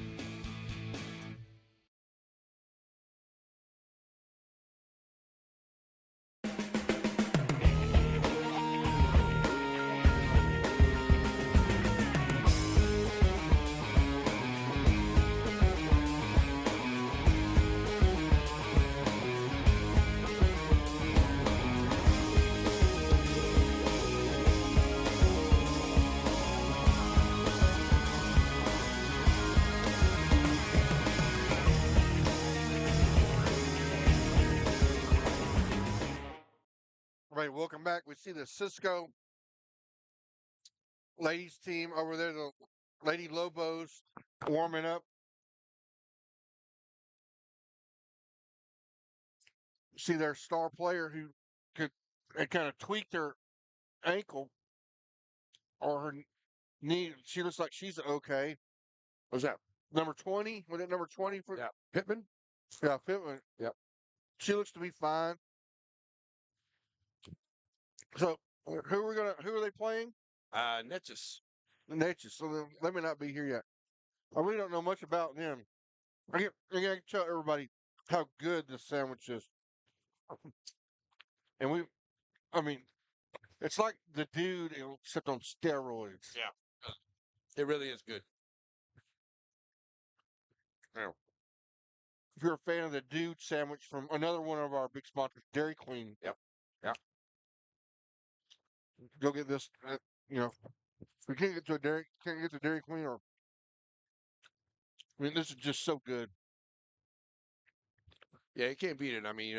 Right, welcome back. We see the Cisco ladies team over there, the Lady Lobos warming up. See their star player who could kind of tweak their ankle or her knee. She looks like she's okay. What's that? Number 20? Was it number 20 for Pittman? Yeah, Pittman. Yep. She looks to be fine. So who are they playing? Netches. The Natchez. So they may not be here yet. I really don't know much about them. I can tell everybody how good this sandwich is. And I mean, it's like the dude except on steroids. Yeah. It really is good. Now, if you're a fan of the dude sandwich from another one of our big sponsors, Dairy Queen. Yep. Yeah. Go get this. If we can't get to Dairy Queen, or I mean, this is just so good. Yeah, you can't beat it. I mean,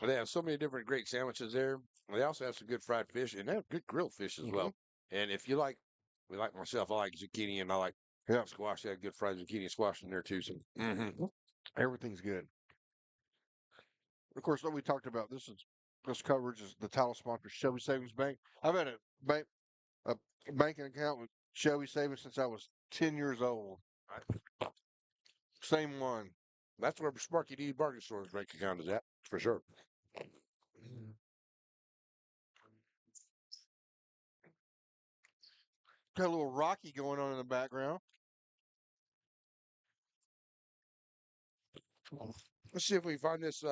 they have so many different great sandwiches there. They also have some good fried fish, and they have good grilled fish as well. And if you like myself, I like zucchini and I like squash. They have good fried zucchini and squash in there too. So Everything's good. Of course, what we talked about, this coverage is the title sponsor, Shelby Savings Bank. I've had a banking account with Shelby Savings since I was 10 years old. Same one. That's where Sparky D Bargain Store's bank account is at, for sure. Got a little Rocky going on in the background. Let's see if we can find this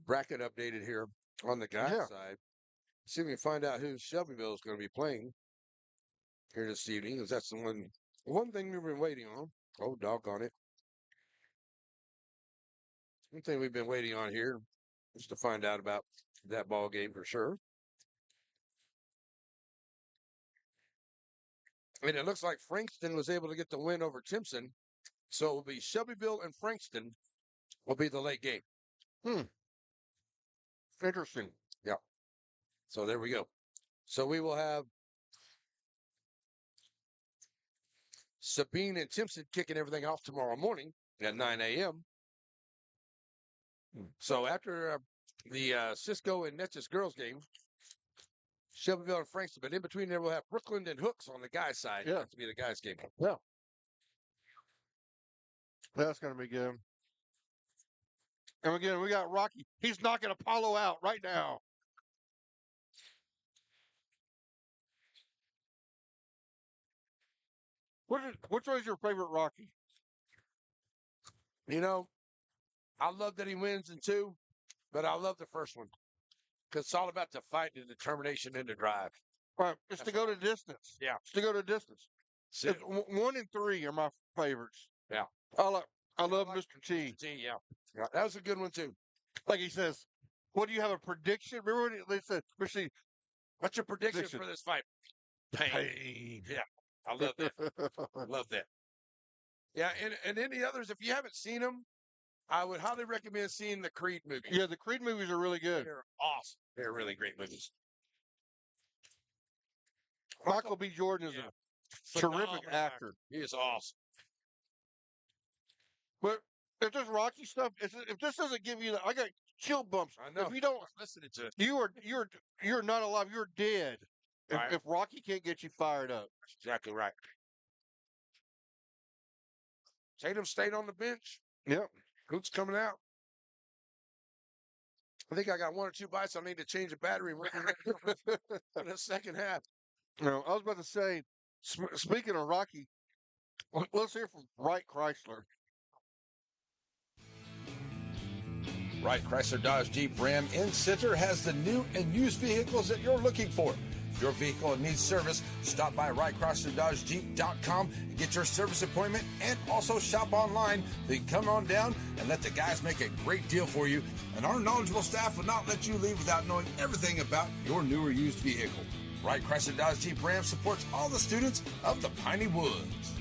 bracket updated here on the guys' side. See if we can find out who Shelbyville is going to be playing here this evening, because that's the one thing we've been waiting on. Oh, doggone it. One thing we've been waiting on here is to find out about that ball game for sure. And it looks like Frankston was able to get the win over Timpson. So it will be Shelbyville and Frankston will be the late game. Interesting. Yeah. So there we go. So we will have Sabine and Timpson kicking everything off tomorrow morning at 9 a.m. So after the Cisco and Netches girls game, Shelbyville and Frankston, but in between there we'll have Brooklyn and Hooks on the guys' side. Yeah. To be the guys' game. Yeah. That's going to be good. And again, we got Rocky. He's knocking Apollo out right now. Which one is your favorite Rocky? I love that he wins in 2, but I love the first one because it's all about the fight, the determination, and the drive. Right, it's to go to distance. Yeah. It's to go to distance. 1 and 3 are my favorites. Yeah. I love Mr. T. Mr. T, yeah. That was a good one, too. Like he says, what do you have a prediction? Remember when they said, Mr. T, what's your prediction for this fight? Pain. Yeah. I love that. Love that. Yeah, and then the others, if you haven't seen them, I would highly recommend seeing the Creed movie. Yeah, the Creed movies are really good. They're awesome. They're really great movies. Michael B. Jordan is a terrific actor. He is awesome. But if this Rocky stuff, if this doesn't give you, I got chill bumps. I know. If you don't listening to it, you're not alive. You're dead. Right. If Rocky can't get you fired up. That's exactly right. Tatum stayed on the bench. Yep. Kountze coming out. I think I got 1 or 2 bites. I need to change the battery in the second half. No, I was about to say, speaking of Rocky, let's hear from Wright Chrysler. Wright Chrysler Dodge Jeep Ram in Center has the new and used vehicles that you're looking for. If your vehicle needs service, stop by WrightChryslerDodgeJeep.com and get your service appointment, and also shop online. Then come on down and let the guys make a great deal for you. And our knowledgeable staff will not let you leave without knowing everything about your new or used vehicle. Wright Chrysler Dodge Jeep Ram supports all the students of the Piney Woods.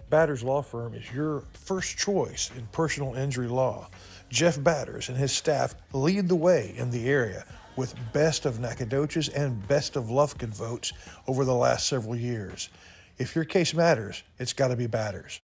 Batters Law Firm is your first choice in personal injury law. Jeff Batters and his staff lead the way in the area with best of Nacogdoches and best of Lufkin votes over the last several years. If your case matters, it's got to be Batters.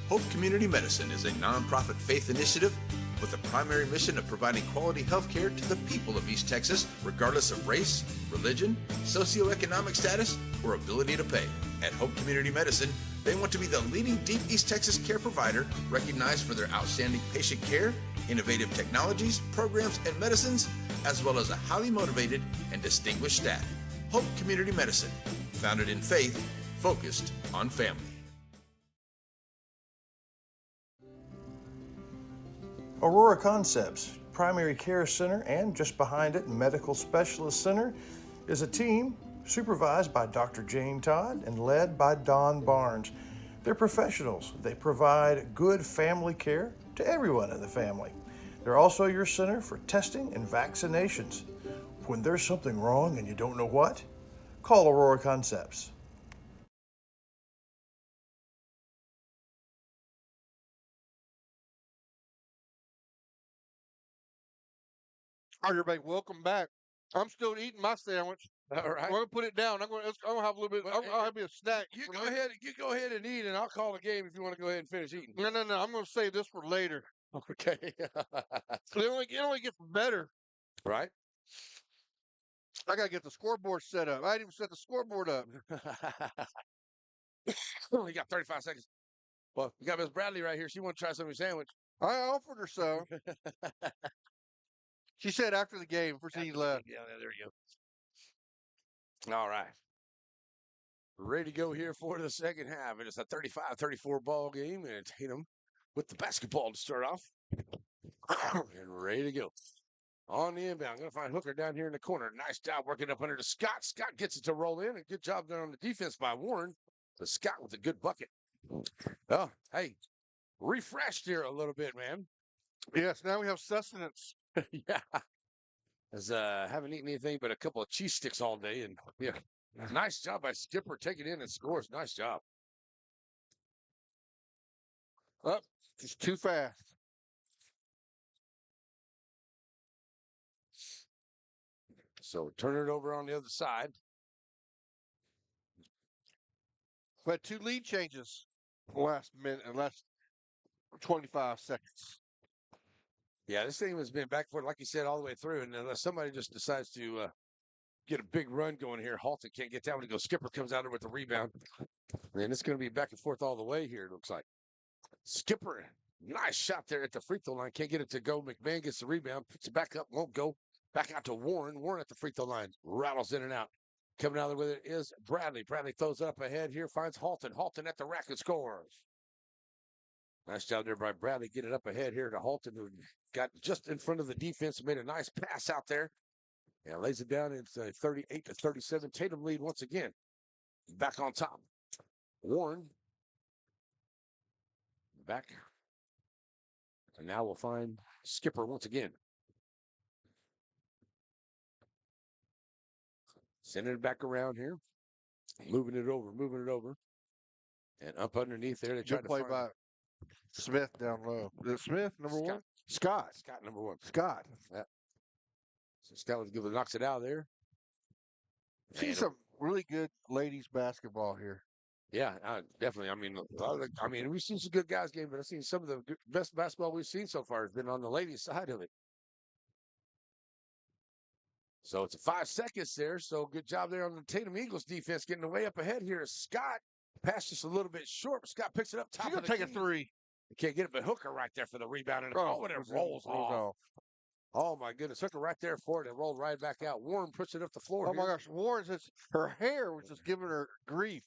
Hope Community Medicine is a nonprofit faith initiative with a primary mission of providing quality health care to the people of East Texas, regardless of race, religion, socioeconomic status, or ability to pay. At Hope Community Medicine, they want to be the leading deep East Texas care provider, recognized for their outstanding patient care, innovative technologies, programs, and medicines, as well as a highly motivated and distinguished staff. Hope Community Medicine, founded in faith, focused on family. Aurora Concepts Primary Care Center, and just behind it, Medical Specialist Center, is a team supervised by Dr. Jane Todd and led by Don Barnes. They're professionals. They provide good family care to everyone in the family. They're also your center for testing and vaccinations. When there's something wrong and you don't know what, call Aurora Concepts. All right, everybody, welcome back. I'm still eating my sandwich. All right. I'm going to put it down. I'm going to have a little bit. I'll have me a snack. You go ahead and eat, and I'll call the game if you want to go ahead and finish eating. No. I'm going to save this for later. Okay. It only gets better. Right. I got to get the scoreboard set up. I didn't even set the scoreboard up. You got 35 seconds. Well, you got Miss Bradley right here. She want to try some of your sandwich. I offered her so. She said after the game, before she left. Yeah, there you go. All right. Ready to go here for the second half. It is a 35-34 ball game, and Tatum with the basketball to start off. And ready to go. On the inbound, going to find Hooker down here in the corner. Nice job working up under to Scott. Scott gets it to roll in. A good job done on the defense by Warren. But Scott with a good bucket. Oh, hey, refreshed here a little bit, man. Yes, now we have sustenance. Yeah. As haven't eaten anything but a couple of cheese sticks all day. And yeah, nice job by Skipper taking in and scores. Nice job. Oh, just too fast. So turn it over on the other side. We had 2 lead changes last 25 seconds. Yeah, this thing has been back and forth, like you said, all the way through. And unless somebody just decides to get a big run going here, Halton can't get down when he goes. Skipper comes out there with the rebound. And it's going to be back and forth all the way here, it looks like. Skipper, nice shot there at the free throw line. Can't get it to go. McMahon gets the rebound, puts it back up, won't go. Back out to Warren. Warren at the free throw line. Rattles in and out. Coming out there with it is Bradley. Bradley throws it up ahead here, finds Halton. Halton at the rack and scores. Nice job there by Bradley. Get it up ahead here to Halton, who got just in front of the defense and made a nice pass out there. And lays it down. It's 38-37. Tatum lead once again. Back on top. Warren. Back. And now we'll find Skipper once again. Sending it back around here. Moving it over. And up underneath there, they tried Good to play find by Smith down low. Is it Smith, number Scott. one? Scott. Scott, number one. Scott. Yeah. So Scott knocks it out of there. See some really good ladies basketball here. Yeah, definitely. I mean, we've seen some good guys game, but I've seen some of the best basketball we've seen so far has been on the ladies' side of it. So it's 5 seconds there. So good job there on the Tatum Eagles defense getting way up ahead here. Scott passed just a little bit short, but Scott picks it up top. She's going to take a three. You can't get it, but Hooker right there for the rebound. And it rolls off. Oh, my goodness. Hooker right there for it. It rolled right back out. Warren puts it up the floor. Oh, my gosh. Warren says her hair was just giving her grief.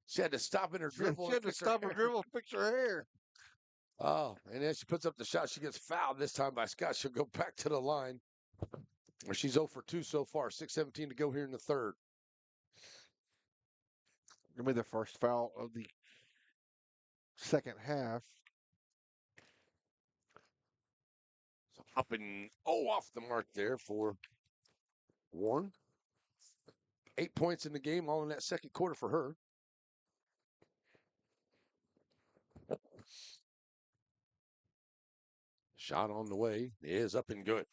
She had to stop in her dribble. She had to stop her dribble and fix her hair. Oh, and then she puts up the shot. She gets fouled this time by Scott. She'll go back to the line. She's 0 for 2 so far. 6:17 to go here in the third. Gonna be the first foul of the second half. So up and off the mark there for Warren. 8 points in the game, all in that second quarter for her. Shot on the way is up and good.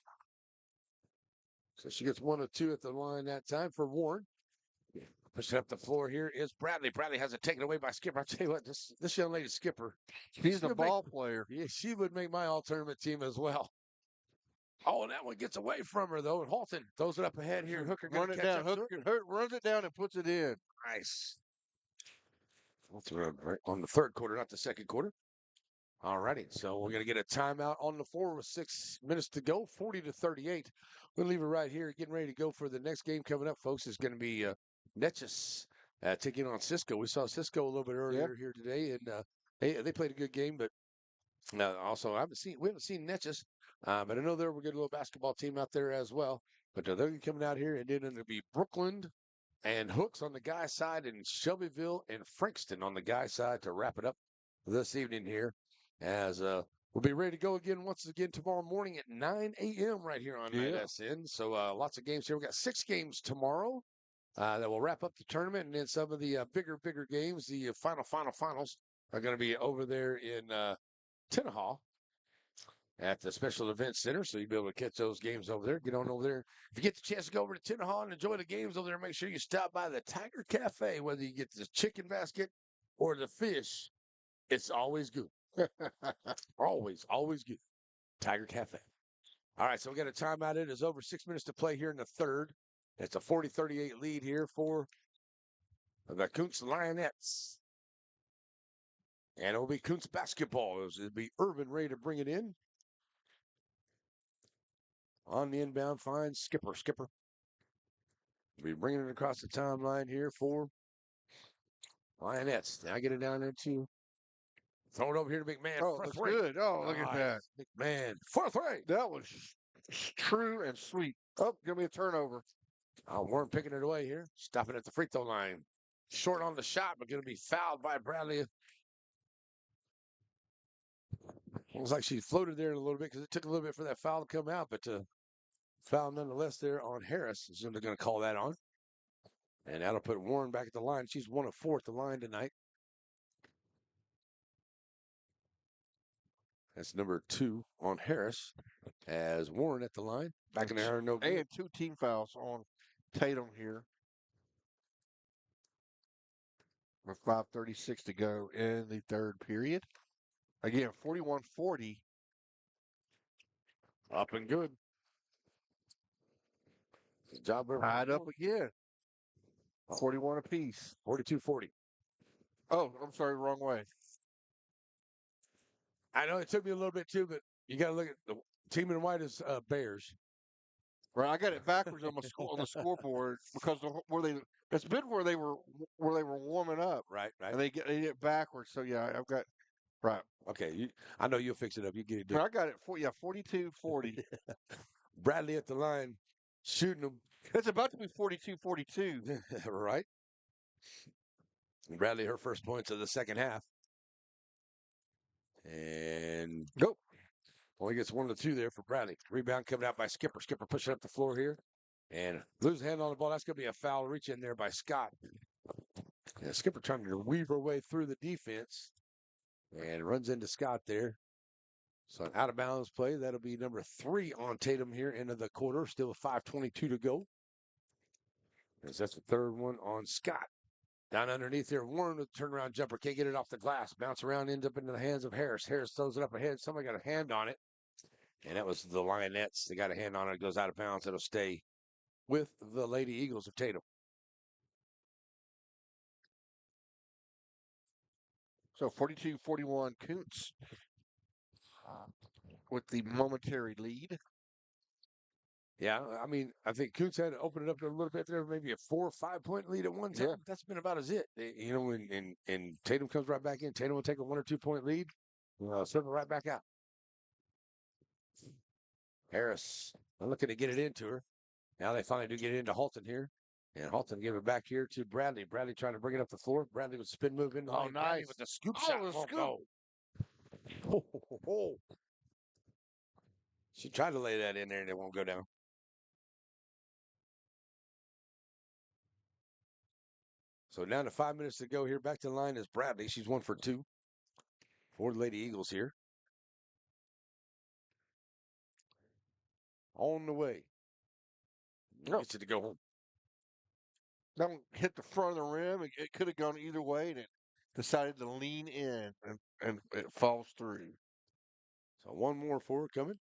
So she gets 1 of 2 at the line that time for Warren. Pushing up the floor here is Bradley. Bradley has it taken away by Skipper. I'll tell you what, this young lady Skipper. She's a ball player. Yeah, she would make my all-tournament team as well. Oh, and that one gets away from her, though. And Halton throws it up ahead here. Hooker run it down. Hooker runs it down and puts it in. Nice. Right on the third quarter, not the second quarter. All righty. So we're going to get a timeout on the floor with 6 minutes to go, 40-38. We'll leave it right here. Getting ready to go for the next game coming up, folks, is going to be Netchus taking on Cisco. We saw Cisco a little bit earlier here today, and they played a good game. But also, we haven't seen Netchus, but I know they're a good little basketball team out there as well. But they're coming out here, and then it'll be Brooklyn and Hooks on the guy side, and Shelbyville and Frankston on the guy side to wrap it up this evening here. As we'll be ready to go once again tomorrow morning at 9 a.m. right here on NSN. So lots of games here. We got 6 games tomorrow that will wrap up the tournament, and then some of the bigger games, the finals, are going to be over there in Tenaha at the Special Events Center. So you'll be able to catch those games over there. Get on over there. If you get the chance to go over to Tenaha and enjoy the games over there, make sure you stop by the Tiger Cafe, whether you get the chicken basket or the fish. It's always good. always good. Tiger Cafe. All right, so we got a timeout. It is over. 6 minutes to play here in the third. It's a 40-38 lead here for the Kountze Lionettes. And it'll be Kountze basketball. It'll be Urban ready to bring it in. On the inbound, finds Skipper. We'll be bringing it across the timeline here for Lionettes. Now get it down there to throw it over here to McMahon. Oh, that's good. Oh, look at that. McMahon. 4-3. That was true and sweet. Oh, give me a turnover. Warren picking it away here. Stopping at the free throw line. Short on the shot, but going to be fouled by Bradley. Looks like she floated there a little bit because it took a little bit for that foul to come out, but foul nonetheless there on Harris is going to call that on. And that'll put Warren back at the line. She's 1 of 4 at the line tonight. That's number 2 on Harris as Warren at the line. Back in there, no good. And 2 team fouls on Tatum here. With 5:36 to go in the third period. Again, 41-40. Up and good. Good job. Tied up again. 41 apiece. 42-40. Oh, I'm sorry, wrong way. I know it took me a little bit too, but you got to look at the team in white is Bears. Right, I got it backwards on the scoreboard because it's been where they were warming up. Right. And they get it backwards. So yeah, I've got right. Okay, I know you'll fix it up. You get it done. I got it 42-40. Bradley at the line, shooting them. It's about to be 42-42. Right. Bradley, her first points of the second half. And go. Only gets 1 of the 2 there for Bradley. Rebound coming out by Skipper. Skipper pushing up the floor here. And lose a hand on the ball. That's going to be a foul reach in there by Scott. And Skipper trying to weave her way through the defense. And runs into Scott there. So an out-of-bounds play. That'll be number 3 on Tatum here into the quarter. Still 5:22 to go. As that's the 3rd one on Scott. Down underneath there, Warren with the turnaround jumper. Can't get it off the glass. Bounce around, ends up into the hands of Harris. Harris throws it up ahead. Somebody got a hand on it. And that was the Lionettes. They got a hand on it. It goes out of bounds. It'll stay with the Lady Eagles of Tatum. So 42-41 Kountze with the momentary lead. Yeah, I mean, I think Kountze had to open it up a little bit there, maybe a 4 or 5 point lead at one time. Yeah. That's been about as it. You know, and Tatum comes right back in. Tatum will take a 1 or 2 point lead. Serve it right back out. Harris looking to get it into her. Now they finally do get it into Halton here. And Halton give it back here to Bradley. Bradley trying to bring it up the floor. Bradley with spin move in. Oh, nice. With the scoop shot. The Won't scoop. go. Oh. She tried to lay that in there and it won't go down. So down to 5 minutes to go here. Back to the line is Bradley. She's 1 for 2 for the Lady Eagles here. On the way. Gets it to go home. Don't hit the front of the rim. It could have gone either way, and it decided to lean in, and it falls through. So 1 more for her coming.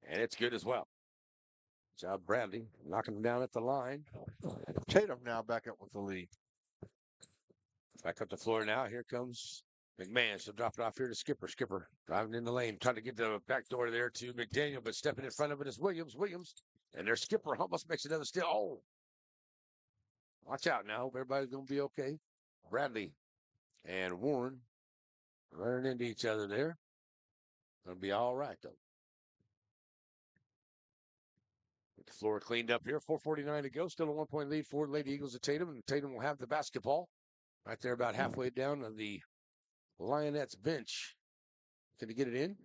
And it's good as well. Good job, Bradley. Knocking them down at the line. Tatum now back up with the lead. Back up the floor now. Here comes McMahon. She'll drop it off here to Skipper. Skipper driving in the lane. Trying to get the back door there to McDaniel, but stepping in front of it is Williams. And their Skipper almost makes another steal. Oh. Watch out now. Everybody's going to be okay. Bradley and Warren running into each other there. Going to be all right, though. Get the floor cleaned up here. 4:49 to go. Still a 1 point lead for Lady Eagles of Tatum. And Tatum will have the basketball right there about halfway down on the Lionettes bench. Can he get it in?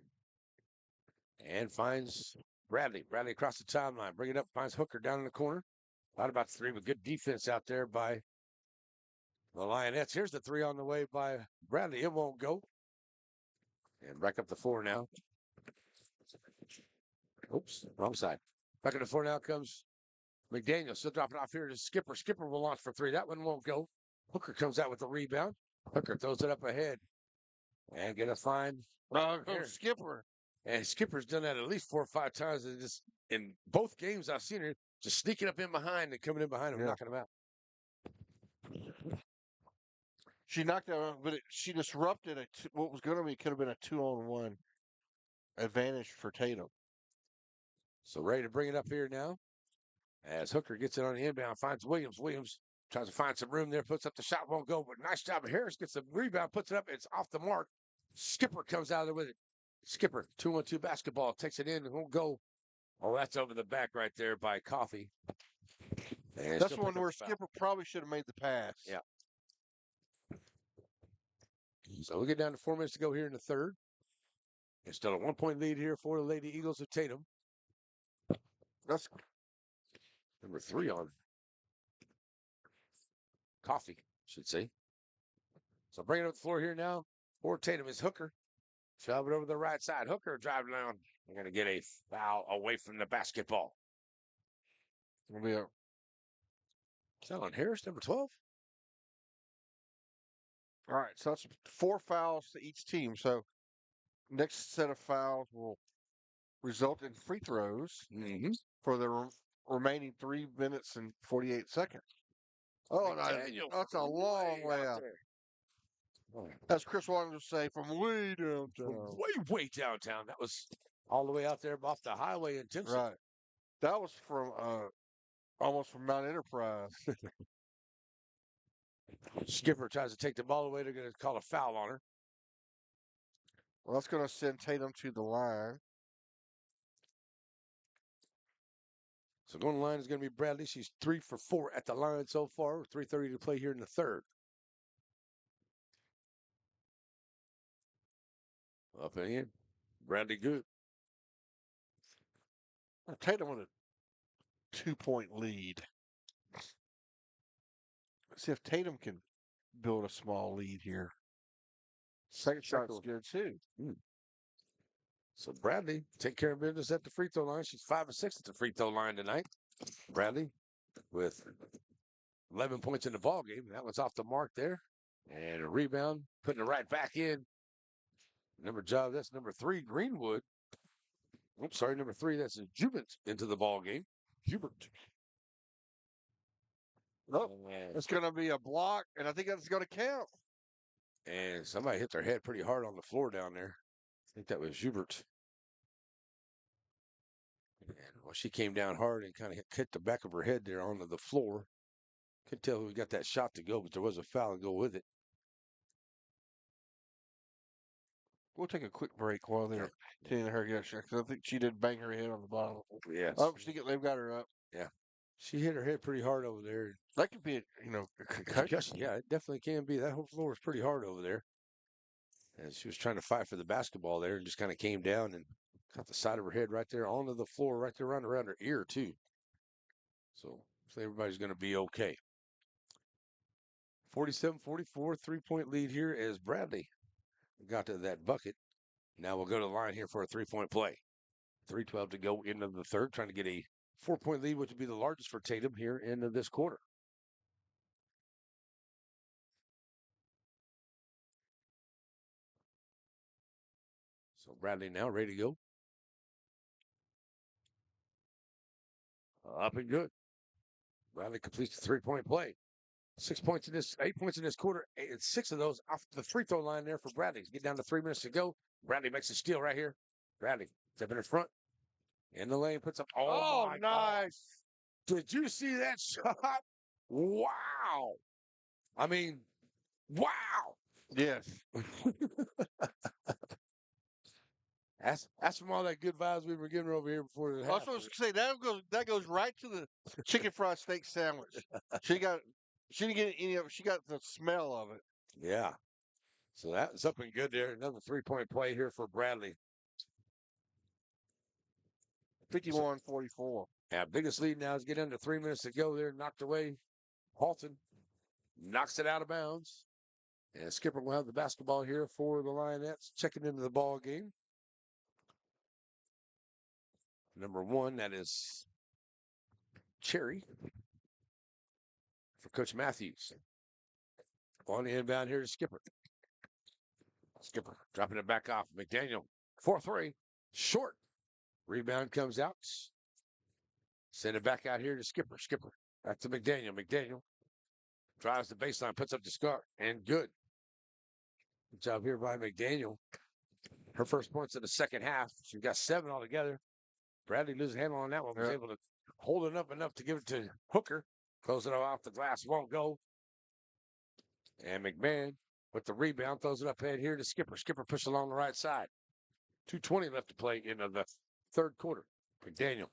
And finds Bradley. Bradley across the timeline. Bring it up. Finds Hooker down in the corner. Thought about 3 with good defense out there by the Lionettes. Here's the 3 on the way by Bradley. It won't go. And back up the floor now. Oops, wrong side. Back up the floor now comes McDaniel. Still dropping off here to Skipper. Skipper will launch for 3. That one won't go. Hooker comes out with the rebound. Hooker throws it up ahead. And get a fine. Skipper. And Skipper's done that at least 4 or 5 times. And just in both games I've seen her just sneaking up in behind and coming in behind him, knocking him out. She knocked out, but she disrupted what was going to be, could have been a 2-on-1 advantage for Tatum. So ready to bring it up here now. As Hooker gets it on the inbound, finds Williams. Williams tries to find some room there, puts up the shot, won't go, but nice job. Harris gets the rebound, puts it up, it's off the mark. Skipper comes out of there with it. Skipper, 2-on-2 basketball, takes it in, and won't go. Oh, that's over the back right there by Coffee. And that's one where Skipper probably should have made the pass. Yeah. So we'll get down to 4 minutes to go here in the third. It's still a 1 point lead here for the Lady Eagles of Tatum. That's number 3 on Coffee, should say. So bring it up the floor here now for Tatum is Hooker. Shove it over the right side. Hooker driving down. We're going to get a foul away from the basketball. It'll be Is that on Harris, number 12? All right, so that's 4 fouls to each team. So next set of fouls will result in free throws for the remaining 3 minutes and 48 seconds. Oh, that's a long way out. As Chris wanted to say, from way downtown. Way downtown. That was all the way out there off the highway in Timpson. Right. That was from almost from Mount Enterprise. Skipper tries to take the ball away. They're going to call a foul on her. Well, that's going to send Tatum to the line. So going to the line is going to be Bradley. She's 3 for 4 at the line so far. 3:30 to play here in the third. Up in here. Bradley good. Tatum with a 2-point lead. Let's see if Tatum can build a small lead here. Second shot's good too. So Bradley take care of business at the free throw line. She's 5 of 6 at the free throw line tonight. Bradley with 11 points in the ball game. That one's off the mark there. And a rebound, putting it right back in. That's number 3, Greenwood. Oops, sorry, number 3, that's Jubert into the ball game. Jubert. Oh, it's going to be a block, and I think that's going to count. And somebody hit their head pretty hard on the floor down there. I think that was Jubert. And well, she came down hard and kind of hit the back of her head there onto the floor. Couldn't tell who got that shot to go, but there was a foul to go with it. We'll take a quick break while they're telling her to get a shot, because I think she did bang her head on the bottom. Yes. Oh, they've got her up. Yeah. She hit her head pretty hard over there. That could be, a concussion. Yeah, it definitely can be. That whole floor is pretty hard over there. And she was trying to fight for the basketball there and just kind of came down and got the side of her head right there onto the floor, right there around her ear, too. So everybody's going to be okay. 47-44, 3-point lead here as Bradley got to that bucket. Now we'll go to the line here for a 3-point play. 3:12 to go into the third, trying to get a 4-point lead, which would be the largest for Tatum here into this quarter. So Bradley now ready to go. Up and good. Bradley completes the 3-point play. 8 points in this quarter. 6 of those off the free throw line there for Bradley. Get down to 3 minutes to go. Bradley makes a steal right here. Bradley stepping in front. In the lane, puts up. Oh, nice. God. Did you see that shot? Wow. I mean, wow. Yes. That's from all that good vibes we were getting over here before the half. I was supposed to say that goes right to the chicken fried steak sandwich. She didn't get any of it. She got the smell of it. Yeah. So that was up and good there. Another 3-point play here for Bradley. 51-44. Yeah, biggest lead now is getting under 3 minutes to go there. Knocked away. Halton knocks it out of bounds. And Skipper will have the basketball here for the Lionettes. Checking into the ball game. Number 1, that is Cherry for Coach Matthews. On the inbound here to Skipper. Skipper dropping it back off. McDaniel, 4-3. Short. Rebound comes out. Send it back out here to Skipper. Skipper back to McDaniel. McDaniel drives the baseline, puts up the score, and good. Good job here by McDaniel. Her first points in the second half. She's got 7 altogether. Bradley loses a handle on that one. Was able to hold it up enough to give it to Hooker. Close it off the glass. Won't go. And McMahon with the rebound throws it up ahead here to Skipper. Skipper pushed along the right side. 2:20 left to play in the third quarter. McDaniel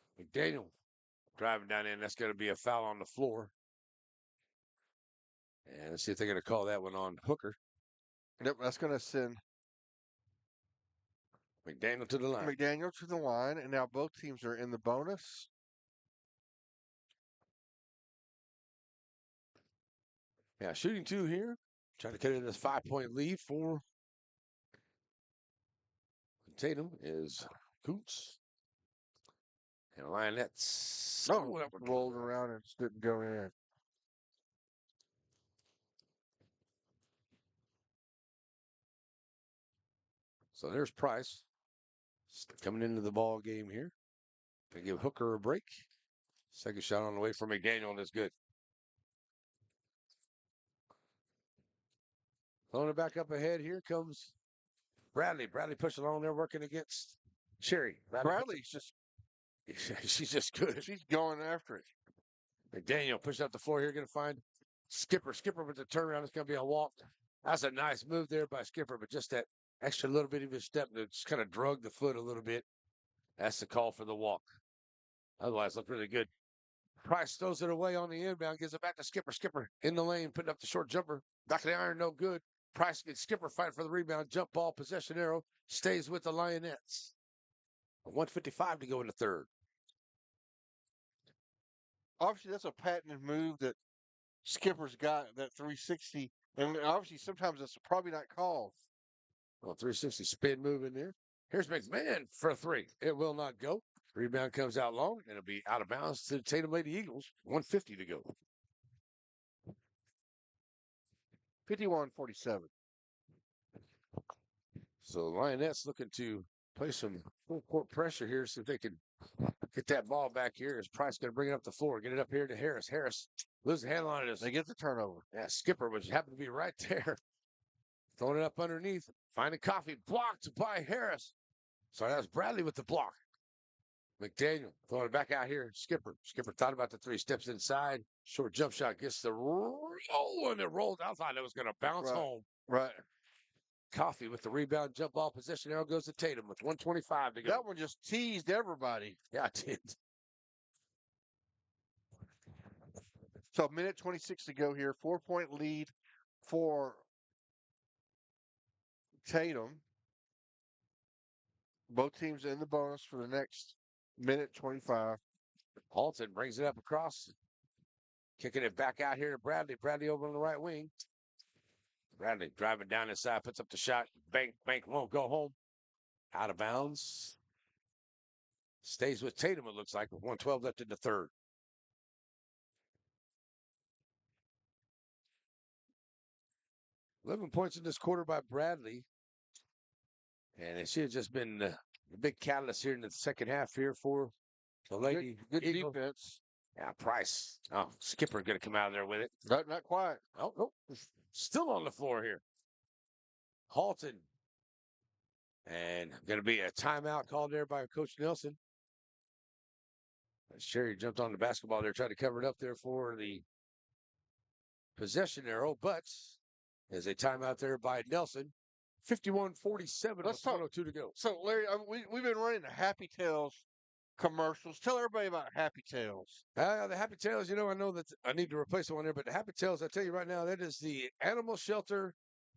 driving down in. That's going to be a foul on the floor. And let's see if they're going to call that one on Hooker. Yep, that's going to send McDaniel to the line. And now both teams are in the bonus. Yeah, shooting 2 here. Trying to cut it this 5-point lead for Tatum is Kountze. And Lionettes. Oh, that one rolled around and just didn't go in. So there's Price coming into the ball game here. They give Hooker a break. Second shot on the way for McDaniel, and it's good. Throwing it back up ahead. Here comes Bradley. Bradley pushing along there, working against Cherry. Bradley's just she's just good. She's going after it. McDaniel push up the floor here, going to find Skipper. Skipper with the turnaround. It's going to be a walk. That's a nice move there by Skipper, but just that extra little bit of his step that just kind of drug the foot a little bit. That's the call for the walk. Otherwise, looked really good. Price throws it away on the inbound, gives it back to Skipper. Skipper in the lane, putting up the short jumper. Back of the iron, no good. Price gets Skipper fighting for the rebound. Jump ball, possession arrow. Stays with the Lionettes. 1:55 to go in the third. obviously that's a patented move that Skipper's got, that 360, and obviously sometimes that's probably not called. Well, 360 spin move in there. Here's McMahon for a three. It will not go. Rebound comes out long, and it'll be out of bounds to the Tatum Lady Eagles. 150 to go. 51-47. So Lionettes looking to play some full court pressure here, see if they can get that ball back here. Is Price going to bring it up the floor? Get it up here to Harris. Harris loses the handle on it. They get the turnover. Yeah, Skipper was happened to be right there. Throwing it up underneath. Finding Coffee. Blocked by Harris. So that was Bradley with the block. McDaniel throwing it back out here. Skipper. Skipper thought about the three. Steps inside. Short jump shot. Gets the roll, and it rolled. I thought it was going to bounce home. Right. Coffee with the rebound, jump ball possession. Arrow goes to Tatum with 1:25 to go. That one just teased everybody. Yeah, it did. So 1:26 to go here. 4-point lead for Tatum. Both teams in the bonus for the next 1:25. Halton brings it up across. Kicking it back out here to Bradley. Bradley over on the right wing. Bradley driving down inside, puts up the shot. Bank won't go home. Out of bounds. Stays with Tatum, it looks like, with 1:12 left in the third. $11 points in this quarter by Bradley. And it should have just been a big catalyst here in the second half here for the Lady. Good Eagle. defense. Yeah, Price. Oh, Skipper going to come out of there with it. Not quite. Oh, nope. Still on the floor here. Halton. And going to be a timeout called there by Coach Nelson. Sherry jumped on the basketball there, tried to cover it up there for the possession arrow, but there's a timeout there by Nelson. 51-47 with 1:02 to go. So, Larry, we've been running the Happy Tails commercials. Tell everybody about Happy Tails. The Happy Tails, I know that I need to replace the one there, but the Happy Tails, I tell you right now, that is the animal shelter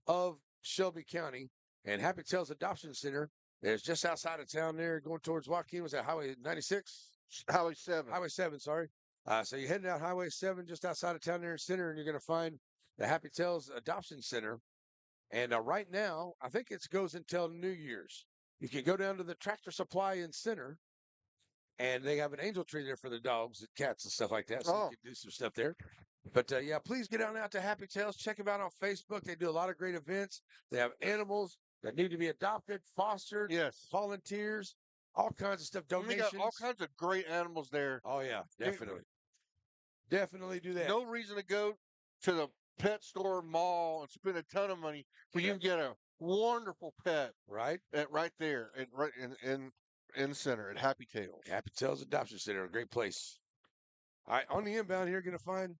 of Shelby County. And Happy Tails Adoption Center is just outside of town there, going towards Joaquin. Was that Highway 96? Highway 7. Highway 7, sorry. So you're heading out Highway 7 just outside of town there in Center, and you're going to find the Happy Tails Adoption Center. And right now, I think it goes until New Year's. You can go down to the Tractor Supply in Center, and they have an angel tree there for the dogs and cats and stuff like that. So you can do some stuff there. But, yeah, please get on out to Happy Tails. Check them out on Facebook. They do a lot of great events. They have animals that need to be adopted, fostered, volunteers, all kinds of stuff, donations. We got all kinds of great animals there. Oh, yeah, definitely. Definitely do that. No reason to go to the pet store mall and spend a ton of money when you can get a wonderful pet right there in Center at Happy Tails. Happy Tails Adoption Center, a great place. All right, on the inbound here, going to find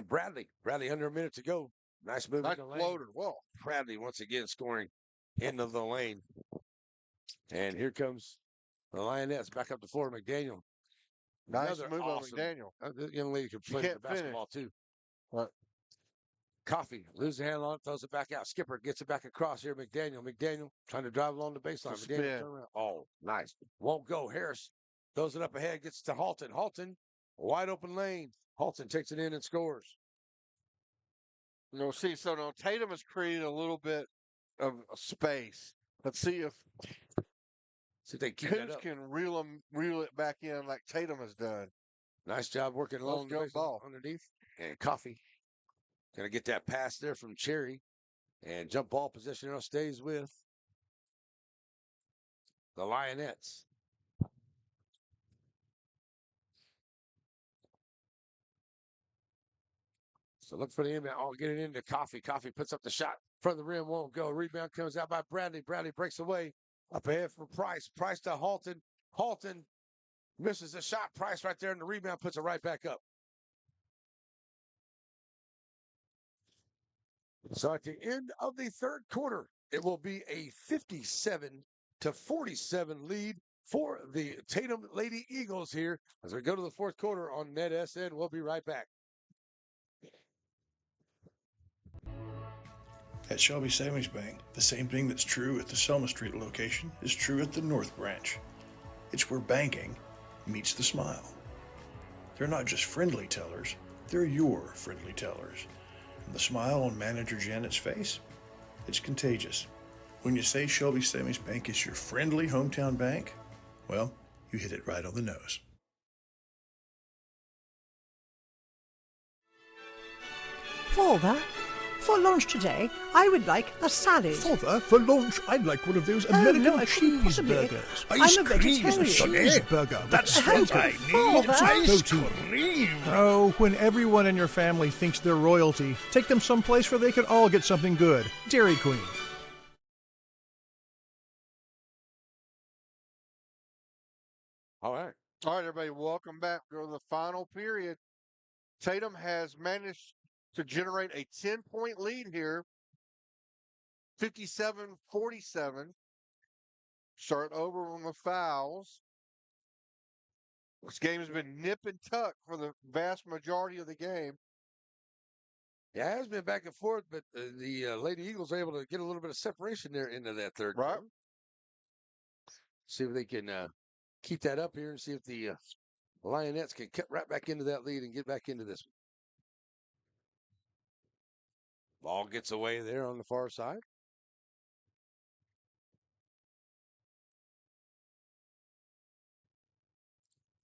Bradley. Bradley under a minute to go. Nice move. Nice floater. Well, Bradley once again scoring into the lane. And here comes the Lionettes back up the floor. McDaniel. Nice move on McDaniel. That young lady can play the basketball too. What? Coffee loses the handle on it, throws it back out. Skipper gets it back across here. McDaniel trying to drive along the baseline. McDaniel turn around. Oh, nice. Won't go. Harris throws it up ahead, gets to Halton. Halton, wide open lane. Halton takes it in and scores. So now Tatum has created a little bit of space. Let's see if they keep that Kountze up. can reel it back in like Tatum has done. Nice job working along the ball underneath. And Coffee going to get that pass there from Cherry. And jump ball position stays with the Lionettes. So look for the inbound. Oh, get it into Coffee. Coffee puts up the shot. Front of the rim won't go. Rebound comes out by Bradley. Bradley breaks away. Up ahead for Price. Price to Halton. Halton misses the shot. Price right there, and the rebound puts it right back up. So at the end of the third quarter, it will be a 57-47 lead for the Tatum Lady Eagles here as we go to the fourth quarter on NetSN. We'll be right back. At Shelby Savings Bank, the same thing that's true at the Selma Street location is true at the North Branch. It's where banking meets the smile. They're not just friendly tellers, they're your friendly tellers. And the smile on Manager Janet's face, it's contagious. When you say Shelby Savings Bank is your friendly hometown bank, well, you hit it right on the nose. Father, for lunch today, I would like a salad. Father, for lunch, I'd like one of those American no, I couldn't possibly. cheeseburgers. I'm a vegetarian. Cheeseburger. That's what I need. Father. Ice cream. Oh, when everyone in your family thinks they're royalty, take them someplace where they can all get something good. Dairy Queen. All right. All right, everybody, welcome back. Go to the final period. Tatum has managed to generate a 10-point lead here, 57-47. Start over on the fouls. This game has been nip and tuck for the vast majority of the game. Yeah, it has been back and forth, but the Lady Eagles are able to get a little bit of separation there into that third Right. quarter. See if they can keep that up here and see if the Lionettes can cut right back into that lead and get back into this one. Ball gets away there on the far side.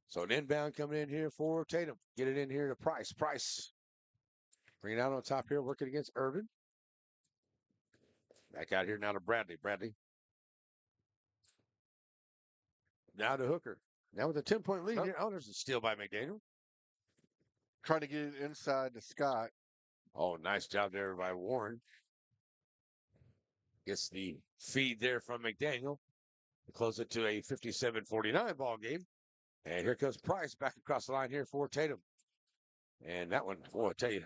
So an inbound coming in here for Tatum. Get it in here to Price. Price. Bring it out on top here, working against Irvin. Back out here now to Bradley. Bradley. Now to Hooker. Now with a 10-point lead here. Oh, there's a steal by McDaniel. Trying to get it inside to Scott. Oh, nice job there by Warren. Gets the feed there from McDaniel. Close it to a 57-49 ball game. And here comes Price back across the line here for Tatum. And that one, boy, I tell you,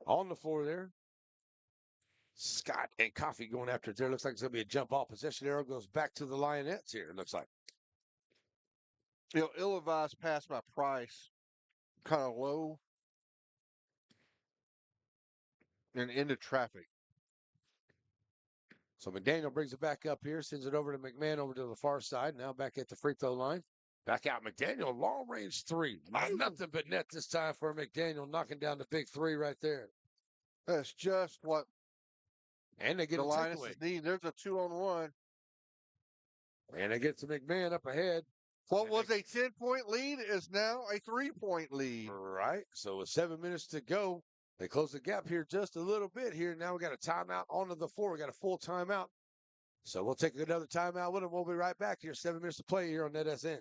on the floor there. Scott and Coffee going after it there. Looks like it's going to be a jump ball. Possession arrow goes back to the Lionettes here, it looks like. You know, ill-advised pass by Price. Kind of low. And into traffic. So McDaniel brings it back up here, sends it over to McMahon over to the far side. Now back at the free throw line. Back out McDaniel, long range three. Nothing but net this time for McDaniel, knocking down the big three right there. That's just what and they get the a Lionesses takeaway. need. There's a 2-on-1. And they get to McMahon up ahead. What was a 10-point lead is now a 3-point lead. Right. So with 7 minutes to go, they close the gap here just a little bit here. Now we got a timeout onto the floor. We got a full timeout. So we'll take another timeout with them. We'll be right back here. 7 minutes to play here on NetSN.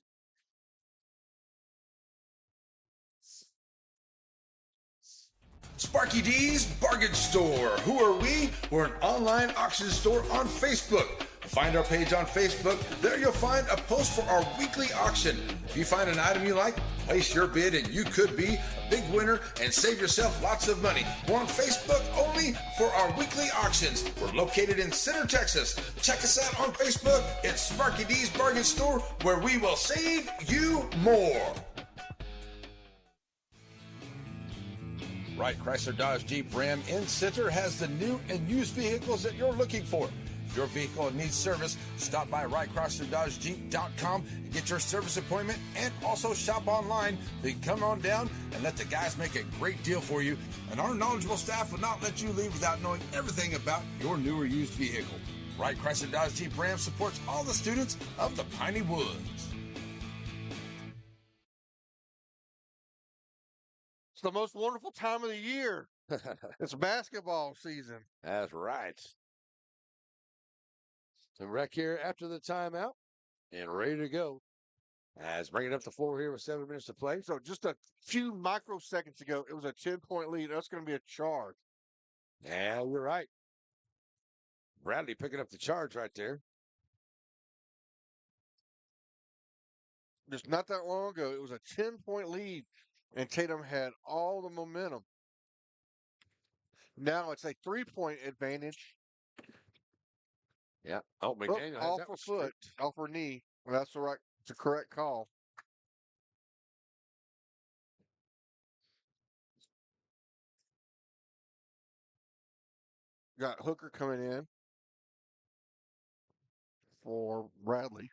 Sparky D's Bargain Store. Who are we? We're an online auction store on Facebook. Find our page on Facebook. There you'll find a post for our weekly auction. If you find an item you like, place your bid and you could be a big winner and save yourself lots of money. We're on Facebook only for our weekly auctions. We're located in Center, Texas. Check us out on Facebook. It's Sparky D's Bargain Store, where we will save you more. Wright Chrysler Dodge Jeep Ram in Center has the new and used vehicles that you're looking for. If your vehicle needs service, stop by WrightChryslerDodgeJeep.com and get your service appointment, and also shop online. They can come on down and let the guys make a great deal for you. And our knowledgeable staff will not let you leave without knowing everything about your new or used vehicle. Wright Chrysler Dodge Jeep Ram supports all the students of the Piney Woods. It's the most wonderful time of the year. It's basketball season. That's right. So Wreck here after the timeout and ready to go. As bringing up the floor here with 7 minutes to play. So just a few microseconds ago, it was a 10-point lead. That's going to be a charge. Yeah, you're right. Bradley picking up the charge right there. Just not that long ago, it was a 10-point lead, and Tatum had all the momentum. Now it's a 3-point advantage. Yeah. Oh, McDaniel has off that for one foot, stripped. off for knee. Well, that's the right. It's a correct call. Got Hooker coming in for Bradley.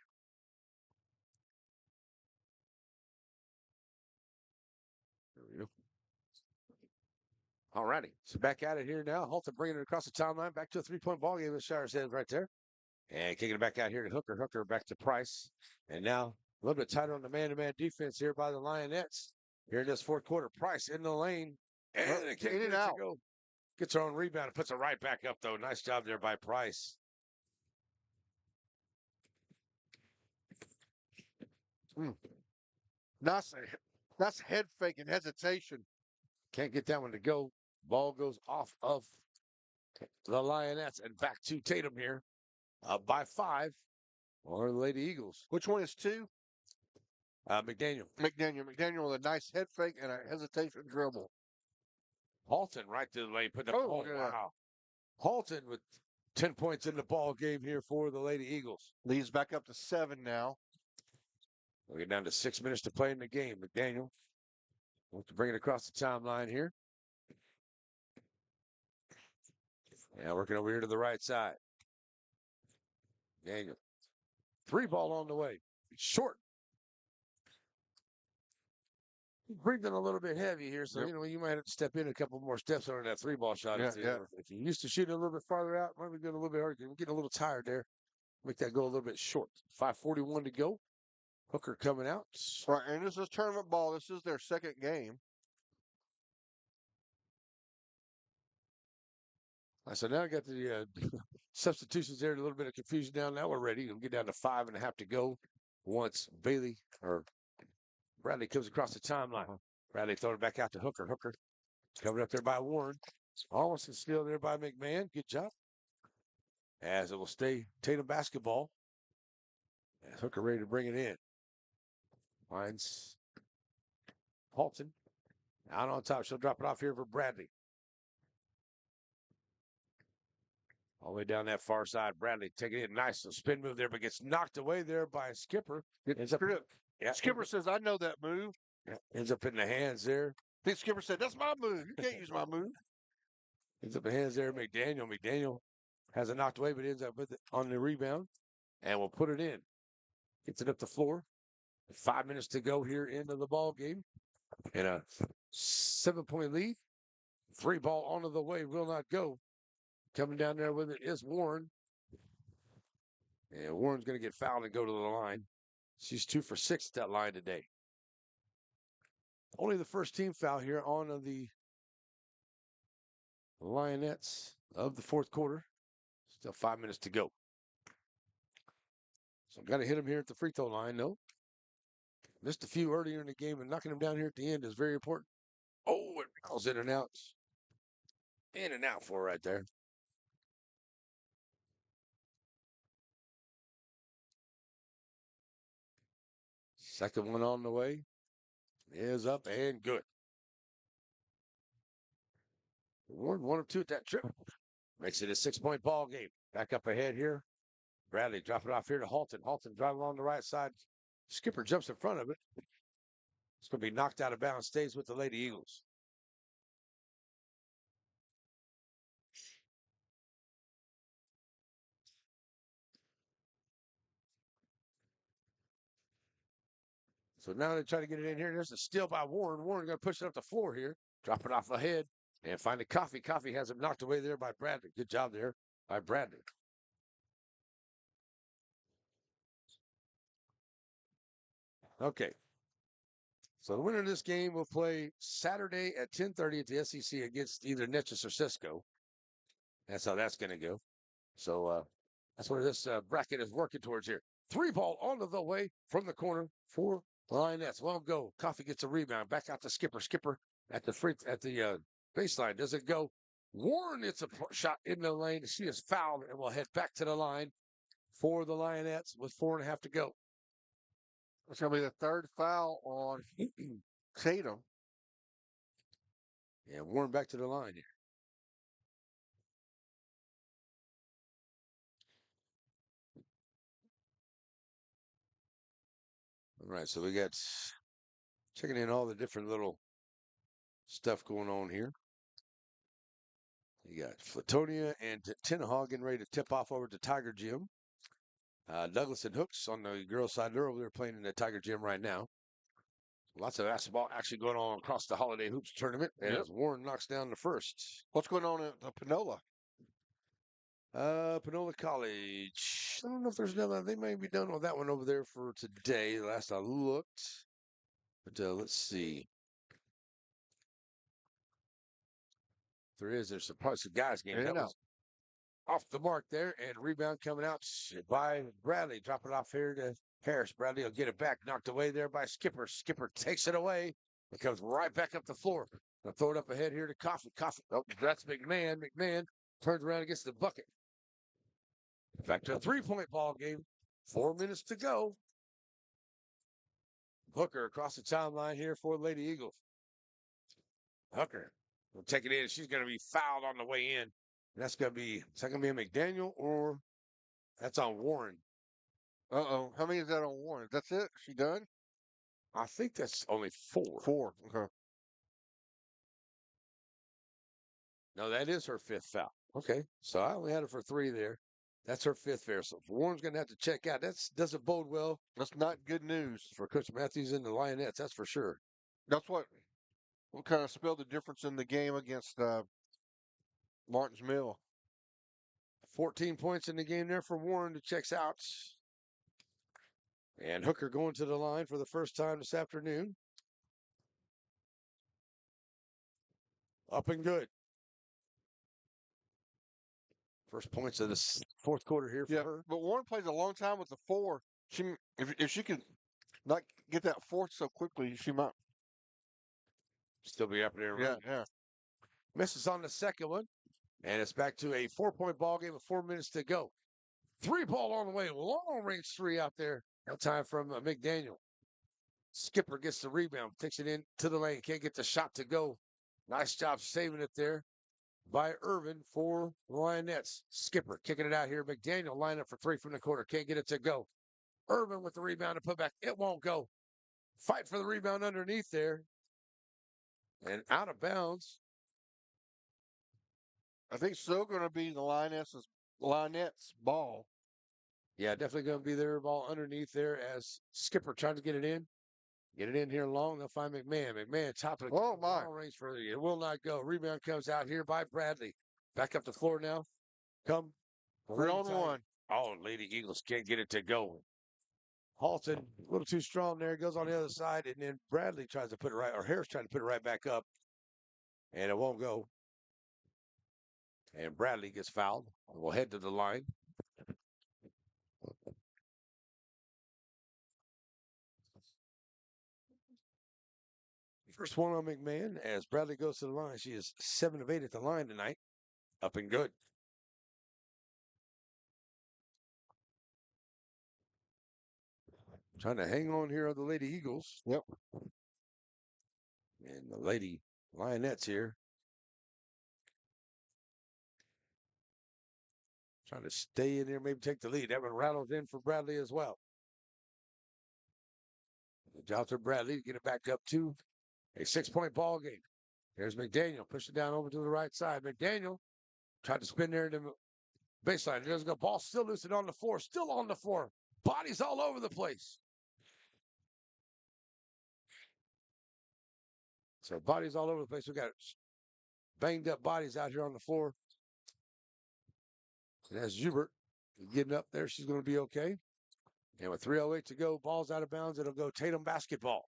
All righty. So back at it here now. Halton bringing it across the timeline. Back to a 3-point ball game with Shire's head right there. And kicking it back out here to Hooker. Hooker back to Price. And now a little bit tighter on the man-to-man defense here by the Lionettes. Here in this fourth quarter. Price in the lane. And it can't get it to go. Gets her own rebound and puts it right back up, though. Nice job there by Price. Nice head fake and hesitation. Can't get that one to go. Ball goes off of the Lionettes and back to Tatum here. Up by 5 or the Lady Eagles. Which one is 2? McDaniel. McDaniel with a nice head fake and a hesitation dribble. Halton right to the lane. Put the wow. Halton with 10 points in the ball game here for the Lady Eagles. Leads back up to 7 now. We'll get down to 6 minutes to play in the game. McDaniel wants to bring it across the timeline here. Yeah, working over here to the right side. Daniel. 3 ball on the way. Short. Breathing a little bit heavy here, so you might have to step in a couple more steps on that 3-ball shot. If you're used to shooting a little bit farther out, might be getting a little bit harder. We're getting a little tired there. Make that go a little bit short. 5:41 to go. Hooker coming out. Right, and this is tournament ball. This is their second game. So now I got the substitutions there. A little bit of confusion down. Now we're ready. We'll get down to 5.5 to go. Once Bradley comes across the timeline. Bradley throwing it back out to Hooker. Hooker coming up there by Warren. Almost still there by McMahon. Good job. As it will stay Tatum basketball. As Hooker ready to bring it in. Finds Halton. Out on top. She'll drop it off here for Bradley. All the way down that far side. Bradley taking it nice. So spin move there, but gets knocked away there by Skipper. Skipper says, I know that move. Ends up in the hands there. I think Skipper said, that's my move. You can't use my move. Ends up in the hands there. McDaniel. McDaniel has it knocked away, but ends up with it on the rebound. And will put it in. Gets it up the floor. 5 minutes to go here into the ball game. And a 7-point lead. 3-ball onto the way. Will not go. Coming down there with it is Warren. And Warren's going to get fouled and go to the line. She's 2 for 6 at that line today. Only the first team foul here on the Lionettes of the fourth quarter. Still 5 minutes to go. So got to hit him here at the free throw line. No. Missed a few earlier in the game, and knocking him down here at the end is very important. Oh, it goes in and out. In and out for right there. Second one on the way is up and good. Warren 1 of 2 at that trip. Makes it a 6-point ball game. Back up ahead here. Bradley dropping it off here to Halton. Halton driving along the right side. Skipper jumps in front of it. It's going to be knocked out of bounds. Stays with the Lady Eagles. So now they try to get it in here. There's a steal by Warren. Warren going to push it up the floor here. Drop it off ahead. And find a Coffee. Coffee has him knocked away there by Bradley. Good job there by Bradley. Okay. So the winner of this game will play Saturday at 10:30 at the SEC against either Neches or Cisco. That's how that's going to go. So that's where this bracket is working towards here. 3-ball onto the way from the corner for Lionettes. Well, go. Coffee gets a rebound. Back out to Skipper. Skipper at the baseline. Does it go? Warren gets a shot in the lane. She is fouled and will head back to the line for the Lionettes with 4.5 to go. It's going to be the third foul on Tatum. Yeah, Warren back to the line here. All right, so we got checking in all the different little stuff going on here. You got Flatonia and Tenaha getting ready to tip off over to Tiger Gym. Douglas and Hooks on the girls' side. They're over there playing in the Tiger Gym right now. Lots of basketball action going on across the Holiday Hoops tournament as Warren knocks down the first. What's going on at Panola? Panola College. I don't know if there's another. They may be done with that one over there for today. Last I looked. But let's see. If there is. There's probably some guys game. That was off the mark there. And rebound coming out by Bradley. Drop it off here to Harris. Bradley will get it back. Knocked away there by Skipper. Skipper takes it away. It comes right back up the floor. They'll throw it up ahead here to Coffee. Coffee. Oh, that's McMahon. McMahon turns around and gets the bucket. Back to a 3-point ball game. 4 minutes to go. Hooker across the timeline here for Lady Eagles. Hooker will take it in. She's going to be fouled on the way in. And that's going to be, is that going to be a McDaniel or that's on Warren? Uh-oh. How many is that on Warren? That's it? She done? I think that's only 4. 4. Okay. No, that is her 5th foul. Okay. So I only had her for 3 there. That's her 5th foul. So Warren's going to have to check out. That doesn't bode well. That's not good news for Coach Matthews and the Lionettes. That's for sure. That's what kind of spelled the difference in the game against Martin's Mill. 14 points in the game there for Warren to checks out. And Hooker going to the line for the first time this afternoon. Up and good. First points of the 4th quarter here for her. But Warren plays a long time with the 4. If she can not get that 4th so quickly, she might still be up there. Yeah. Misses on the second one. And it's back to a 4-point ball game with 4 minutes to go. 3-ball on the way. Long range 3 out there. That time from McDaniel. Skipper gets the rebound. Takes it in to the lane. Can't get the shot to go. Nice job saving it there by Irvin for the Lionettes. Skipper kicking it out here. McDaniel line up for 3 from the corner. Can't get it to go. Irvin with the rebound to put back. It won't go. Fight for the rebound underneath there. And out of bounds. I think still going to be the Lionettes ball. Yeah, definitely going to be their ball underneath there as Skipper trying to get it in. Get it in here long. They'll find McMahon. McMahon top of the ball range for the. It will not go. Rebound comes out here by Bradley. Back up the floor now. Come. 3-on-1. Oh, Lady Eagles can't get it to go. Halton, a little too strong there. Goes on the other side, and then Bradley tries to put it right, or Harris trying to put it right back up, and it won't go. And Bradley gets fouled. We'll head to the line. First one on McMahon as Bradley goes to the line. She is 7 of 8 at the line tonight. Up and good. Trying to hang on here are the Lady Eagles. Yep. And the Lady Lionettes here. Trying to stay in there, maybe take the lead. That one rattles in for Bradley as well. Good job to Bradley to get it back up to a 6-point ball game. There's McDaniel. Push it down over to the right side. McDaniel tried to spin there in the baseline. There's the ball still loose and on the floor. Still on the floor. Bodies all over the place. So bodies all over the place. We got banged up bodies out here on the floor. And that's Hubert getting up there. She's going to be okay. And with 3:08 to go, ball's out of bounds. It'll go Tatum basketball.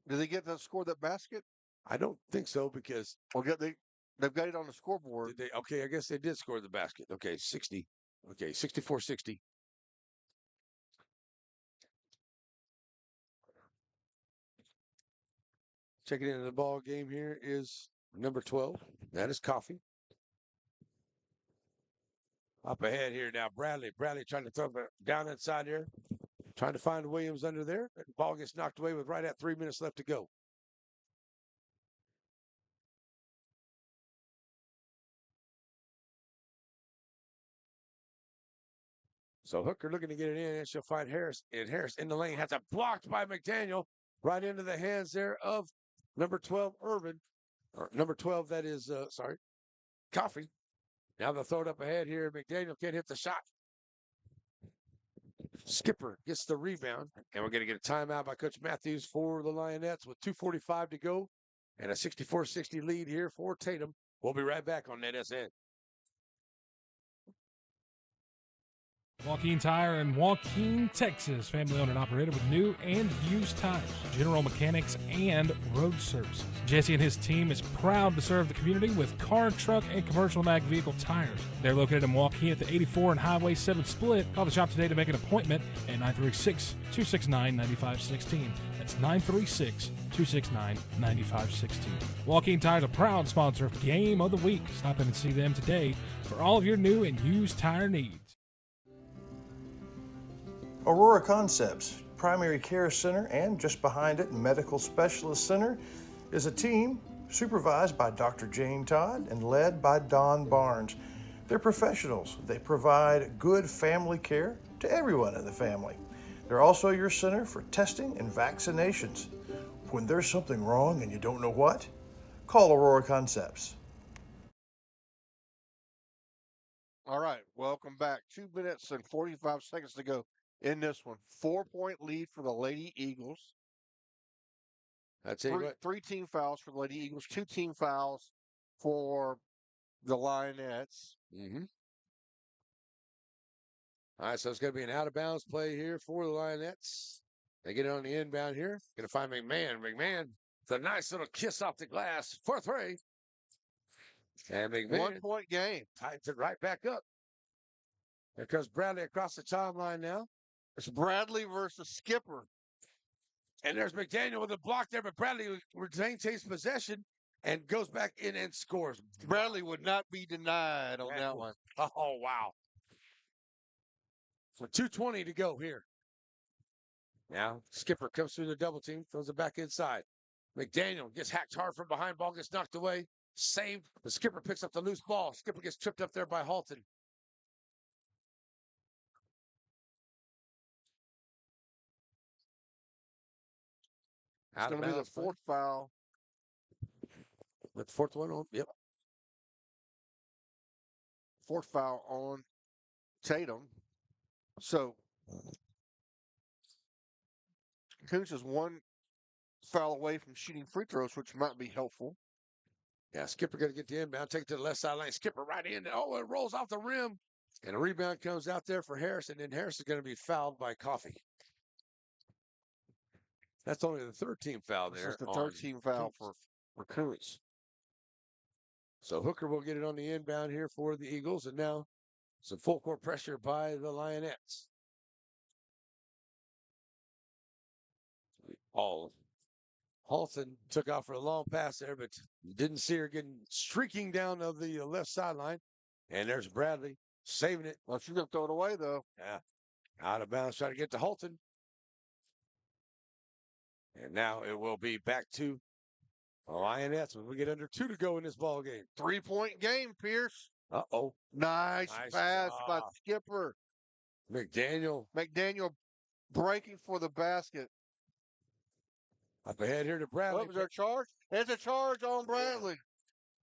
Did they get to score that basket? I don't think so because they've got it on the scoreboard. Did they? Okay, I guess they did score the basket. Okay, 60. Okay, 64-60. Checking into the ball game here is number 12. That is Coffee. Up ahead here now, Bradley. Bradley trying to throw it down inside here. Trying to find Williams under there. The ball gets knocked away with right at 3 minutes left to go. So Hooker looking to get it in, and she'll find Harris. And Harris in the lane has it blocked by McDaniel. Right into the hands there of number 12, Irvin. Or number 12, that is, Coffee. Now they'll throw it up ahead here. McDaniel can't hit the shot. Skipper gets the rebound, and we're going to get a timeout by Coach Matthews for the Lionettes with 2:45 to go and a 64-60 lead here for Tatum. We'll be right back on NSN. Joaquin Tire in Joaquin, Texas. Family owned and operated with new and used tires, general mechanics, and road services. Jesse and his team is proud to serve the community with car, truck, and commercial mag vehicle tires. They're located in Joaquin at the 84 and Highway 7 split. Call the shop today to make an appointment at 936-269-9516. That's 936-269-9516. Joaquin Tire is a proud sponsor of Game of the Week. Stop in and see them today for all of your new and used tire needs. Aurora Concepts, Primary Care Center, and just behind it, Medical Specialist Center, is a team supervised by Dr. Jane Todd and led by Don Barnes. They're professionals. They provide good family care to everyone in the family. They're also your center for testing and vaccinations. When there's something wrong and you don't know what, call Aurora Concepts. All right, welcome back. 2 minutes and 45 seconds to go in this one. 4-point lead for the Lady Eagles. I'll tell you what. 3 team fouls for the Lady Eagles, 2 team fouls for the Lionettes. Mm-hmm. All right, so it's going to be an out-of-bounds play here for the Lionettes. They get it on the inbound here. Going to find McMahon. McMahon, it's a nice little kiss off the glass for 3. And McMahon 1-point game. tightens it right back up. There comes Bradley across the timeline now. It's Bradley versus Skipper. And there's McDaniel with a block there, but Bradley maintains possession and goes back in and scores. Bradley would not be denied on that one. Oh, wow. So 2:20 to go here. Now, Skipper comes through the double team, throws it back inside. McDaniel gets hacked hard from behind, ball gets knocked away. Saved. The Skipper picks up the loose ball. Skipper gets tripped up there by Halton. It's going to be the 4th foul. With the 4th one on. Yep. 4th foul on Tatum. So, Kountze is 1 foul away from shooting free throws, which might be helpful. Yeah, Skipper got to get the inbound, take it to the left sideline. Skipper right in. Oh, it rolls off the rim. And a rebound comes out there for Harris, and then Harris is going to be fouled by Coffey. That's only the 3rd team foul there. That's the 3rd team foul for Kountze. So Hooker will get it on the inbound here for the Eagles, and now some full court pressure by the Lionettes. Halton took off for a long pass there, but didn't see her getting streaking down of the left sideline. And there's Bradley saving it. Well, she's going to throw it away, though. Yeah. Out of bounds, trying to get to Halton. And now it will be back to Lionettes when we get under 2 to go in this ball game. 3-point game, Pierce. Uh-oh. Nice pass by Skipper. McDaniel breaking for the basket. Up ahead here to Bradley. What was there a charge? There's a charge on Bradley.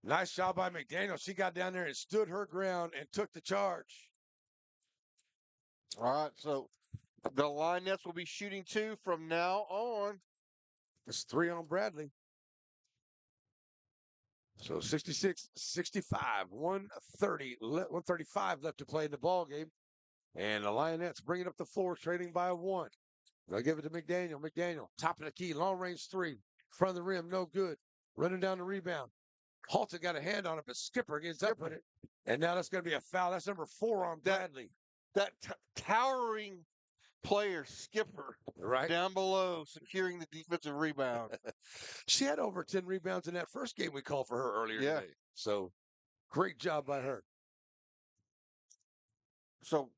Nice job by McDaniel. She got down there and stood her ground and took the charge. All right, so the Lionettes will be shooting 2 from now on. It's 3 on Bradley. So 66-65, 135 left to play in the ball game. And the Lionettes bringing up the floor, trading by 1. They'll give it to McDaniel. McDaniel, top of the key, long range 3. Front of the rim, no good. Running down the rebound. Halton got a hand on it, but Skipper gets up with it. And now that's going to be a foul. That's number 4 on Bradley. That towering player, Skipper, right down below, securing the defensive rebound. She had over 10 rebounds in that first game we called for her earlier today. So, great job by her. So,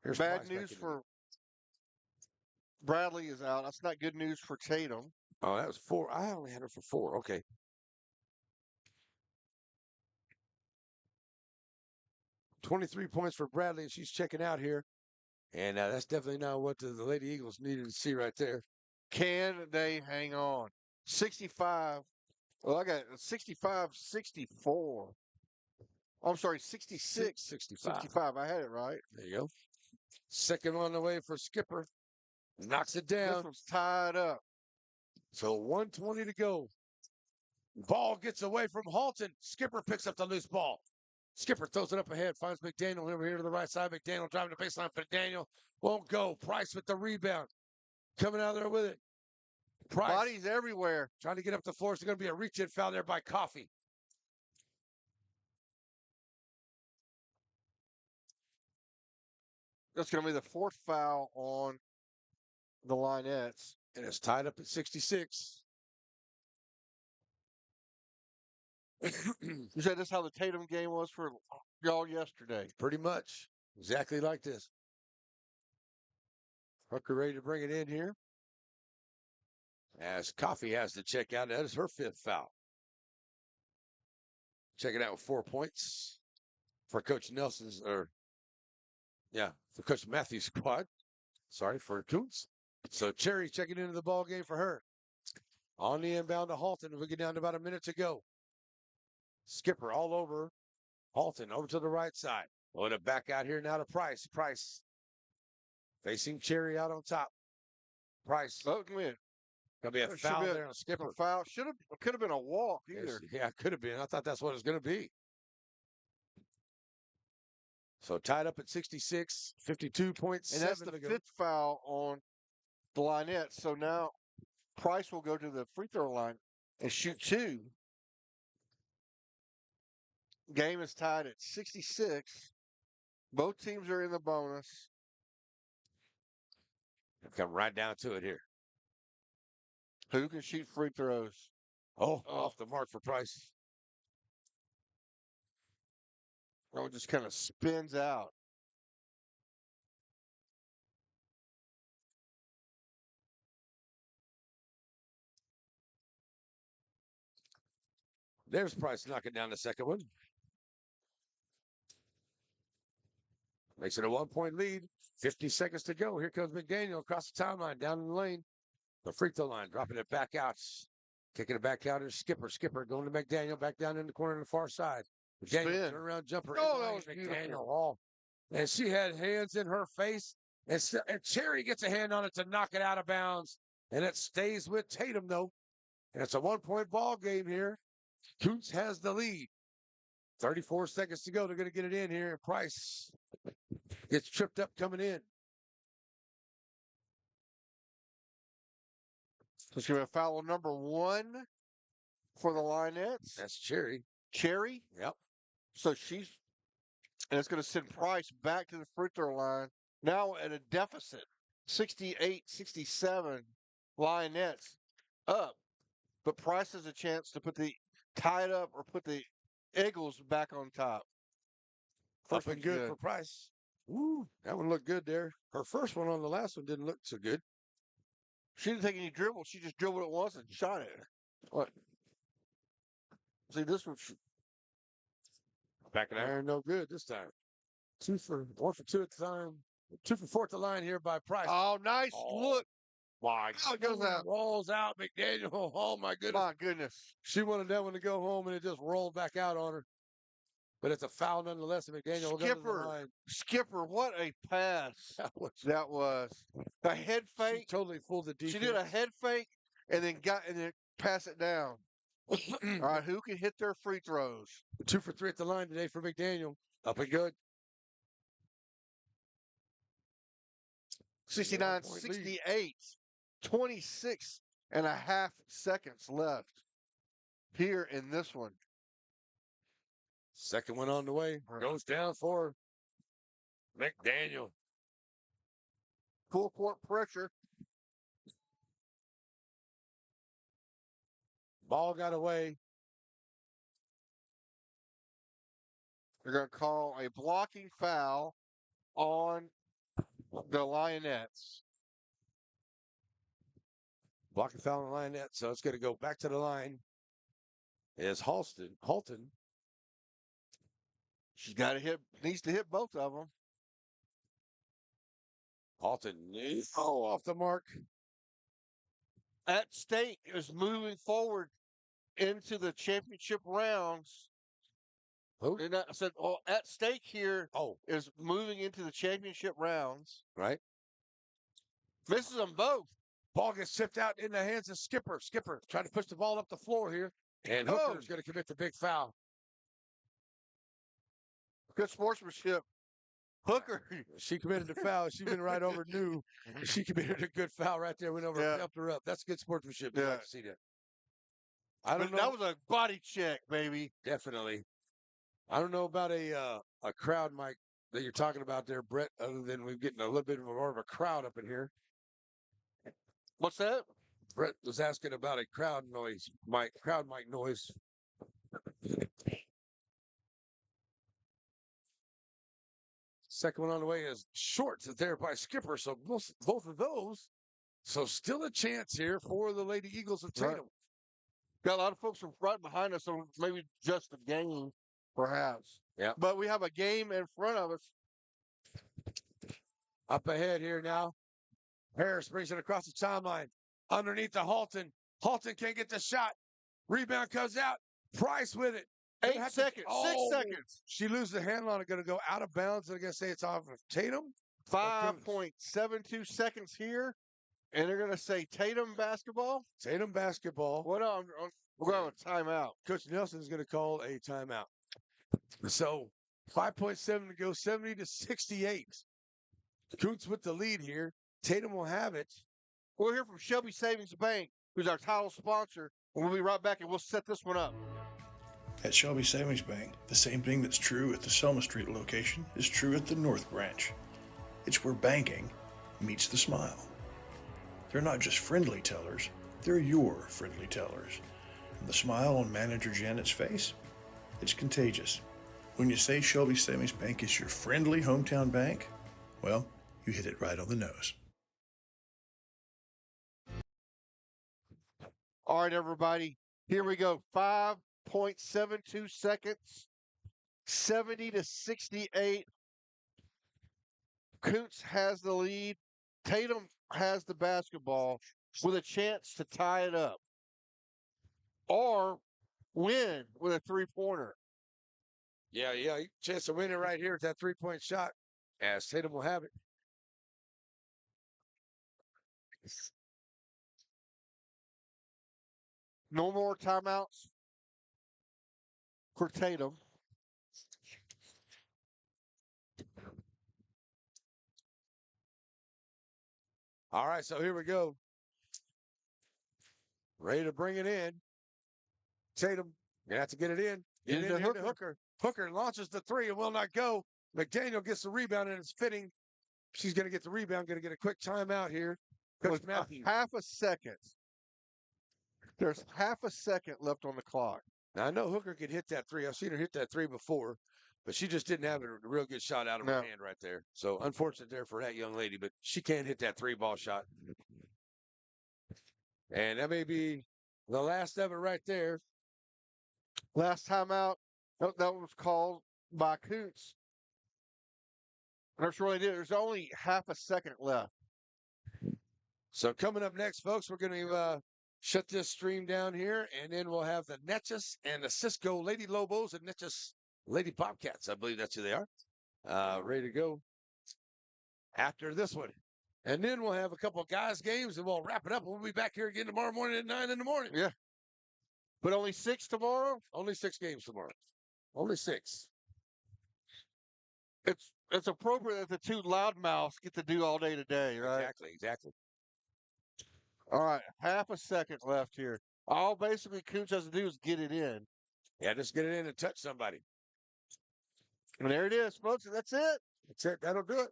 here's bad news for Bradley is out. That's not good news for Tatum. Oh, that was 4. I only had her for 4. Okay. $23 points for Bradley, and she's checking out here. And that's definitely not what the Lady Eagles needed to see right there. Can they hang on? 65. Well, I got 65-64. I'm sorry, 66-65. I had it right. There you go. Second on the way for Skipper. Knocks it down. This one's tied up. So 1:20 to go. Ball gets away from Halton. Skipper picks up the loose ball. Skipper throws it up ahead, finds McDaniel over here to the right side. McDaniel driving the baseline for McDaniel. Won't go. Price with the rebound. Coming out there with it. Price. Bodies everywhere. Trying to get up the floor. It's going to be a reach-in foul there by Coffee. That's going to be the fourth foul on the Linettes. And it's tied up at 66. You said this is how the Tatum game was for y'all yesterday. Pretty much. Exactly like this. Hooker ready to bring it in here. As Coffee has to check out. That is her fifth foul. Check it out with 4 points for Coach Nelson's, for Coach Matthews' squad. Sorry, for Kountze. So Cherry checking into the ball game for her. On the inbound to Halton. We get down to about a minute to go. Skipper all over Halton, over to the right side. Pulling it back out here now to Price. Price facing Cherry out on top. Price. Oh, come in. Gonna be a foul there on Skipper. Foul. Could have been a walk either. Yeah, could have been. I thought that's what it was going to be. So tied up at 66, 52.7. And that's the fifth foul on the Linettes. So now Price will go to the free throw line and shoot 2. Game is tied at 66. Both teams are in the bonus. Come right down to it here. Who can shoot free throws? Oh, off the mark for Price. Oh, it just kind of spins out. There's Price knocking down the second one. Makes it a 1-point lead. 50 seconds to go. Here comes McDaniel across the timeline, down in the lane. The free throw line, dropping it back out. Kicking it back out to Skipper. Skipper going to McDaniel, back down in the corner on the far side. McDaniel, turnaround jumper. Oh, that was McDaniel. Oh. And she had hands in her face. And Cherry gets a hand on it to knock it out of bounds. And it stays with Tatum, though. And it's a 1-point ball game here. Kountze has the lead. 34 seconds to go. They're going to get it in here. Price gets tripped up coming in. So it's going to be a foul number 1 for the Linettes. That's Cherry. Cherry? Yep. So and it's going to send Price back to the free throw line. Now at a deficit. 68-67 Linettes up. But Price has a chance to tie it up or put the Eagles back on top. First one good for Price. Ooh, that one looked good there. Her first one on the last one didn't look so good. She didn't take any dribble. She just dribbled it once and shot it. What? See, this one. Back in iron, no good this time. 1 for 2 at the time. 2 for 4 at the line here by Price. Oh, nice look. My God, goes out. Rolls out, McDaniel. Oh, my goodness. My goodness. She wanted that one to go home, and it just rolled back out on her. But it's a foul nonetheless. McDaniel will go to the line. Skipper, what a pass that was. A head fake. She totally fooled the defense. She did a head fake and then pass it down. All right, who can hit their free throws? 2 for 3 at the line today for McDaniel. Up and good. 69-68. 26 and a half seconds left here in this one. Second one on the way. Goes down for McDaniel. Full court pressure. Ball got away. They're going to call a blocking foul on the Linettes. Blocking foul on the Linettes, so it's going to go back to the line. Is Halton. She's needs to hit both of them. Halton off the mark. At State is moving forward into the championship rounds. Who? And I said, well, at stake here Oh, is moving into the championship rounds. right. Misses them both. Ball gets tipped out in the hands of Skipper. Skipper trying to push the ball up the floor here. And Hooker's going to commit the big foul. Good sportsmanship. Hooker. She committed the foul. She went right over New. She committed a good foul right there. Went over and helped her up. That's good sportsmanship. You like to see that. I don't know. That was a body check, baby. Definitely. I don't know about a crowd mic that you're talking about there, Brett, other than we're getting a little bit more of a crowd up in here. What's that? Brett was asking about a crowd mic noise. Second one on the way is short there by Skipper. So both of those. So still a chance here for the Lady Eagles of Tatum. Right. Got a lot of folks from right behind us, so maybe just a game, perhaps. Yeah. But we have a game in front of us. Up ahead here now. Harris brings it across the timeline. Underneath the Halton. Halton can't get the shot. Rebound comes out. Price with it. 8 seconds. 6 seconds. She loses the handle on it. Going to go out of bounds. They're going to say it's off of Tatum. 5.72 seconds here. And they're going to say Tatum basketball. Tatum basketball. What on? We're going to timeout. Coach Nelson is going to call a timeout. So 5.7 to go, 70-68. Kountze with the lead here. Tatum will have it. We'll hear from Shelby Savings Bank, who's our title sponsor. And we'll be right back and we'll set this one up. At Shelby Savings Bank, the same thing that's true at the Selma Street location is true at the North Branch. It's where banking meets the smile. They're not just friendly tellers, they're your friendly tellers. And the smile on Manager Janet's face, it's contagious. When you say Shelby Savings Bank is your friendly hometown bank, well, you hit it right on the nose. All right, everybody. Here we go. 5.72 seconds. 70-68. Kountze has the lead. Tatum has the basketball with a chance to tie it up or win with a three-pointer. Yeah. Chance to win it right here at that three-point shot, as Tatum will have it. No more timeouts for Tatum. All right, so here we go. Ready to bring it in. Tatum, gonna have to get it in. Get it in here to Hooker. Hooker launches the three and will not go. McDaniel gets the rebound and it's fitting. She's gonna get the rebound. Gonna get a quick timeout here. Coach Matthews. Half a second. There's half a second left on the clock. Now I know Hooker could hit that three. I've seen her hit that three before, but she just didn't have a real good shot out of her hand right there. So unfortunate there for that young lady, but she can hit that three-ball shot. And that may be the last of it right there. Last timeout, that was called by Kountze. That's really did. There's only half a second left. So coming up next, folks, we're going to shut this stream down here, and then we'll have the Netchus and the Cisco Lady Lobos and Netchus Lady Bobcats. I believe that's who they are. Ready to go after this one. And then we'll have a couple of guys' games, and we'll wrap it up. We'll be back here again tomorrow morning at 9 in the morning. Yeah. But only 6 tomorrow? Only 6 games tomorrow. Only 6. It's appropriate that the two loudmouths get to do all day today, right? Exactly. All right, half a second left here. All basically Kountze has to do is get it in. Yeah, just get it in and touch somebody. And there it is, folks. That's it. That's it. That'll do it.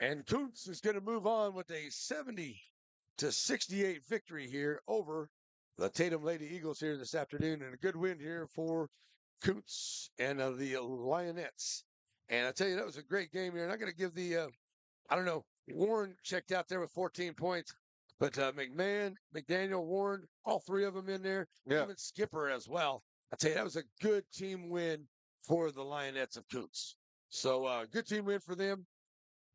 And Kountze is going to move on with a 70-68 victory here over the Tatum Lady Eagles here this afternoon, and a good win here for Kountze and the Lionettes. And I tell you, that was a great game here. And I'm going to give the, Warren checked out there with 14 points. But McDaniel, Warren, all three of them in there. Yeah. Even Skipper as well. I tell you, that was a good team win for the Lionettes of Kountze. So good team win for them.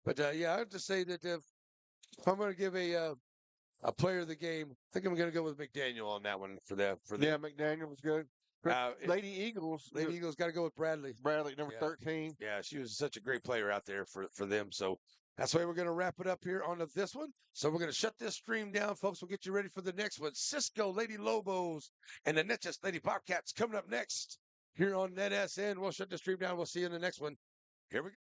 But I have to say that if I'm going to give a player of the game, I think I'm going to go with McDaniel on that one for them. Yeah, McDaniel was good. Lady Eagles. Lady Eagles got to go with Bradley. Bradley, number 13. Yeah, she was such a great player out there for them. So that's why we're going to wrap it up here on this one. So we're going to shut this stream down, folks. We'll get you ready for the next one. Cisco Lady Lobos and the Netchus Lady Bobcats coming up next here on NetSN. We'll shut the stream down. We'll see you in the next one. Here we go.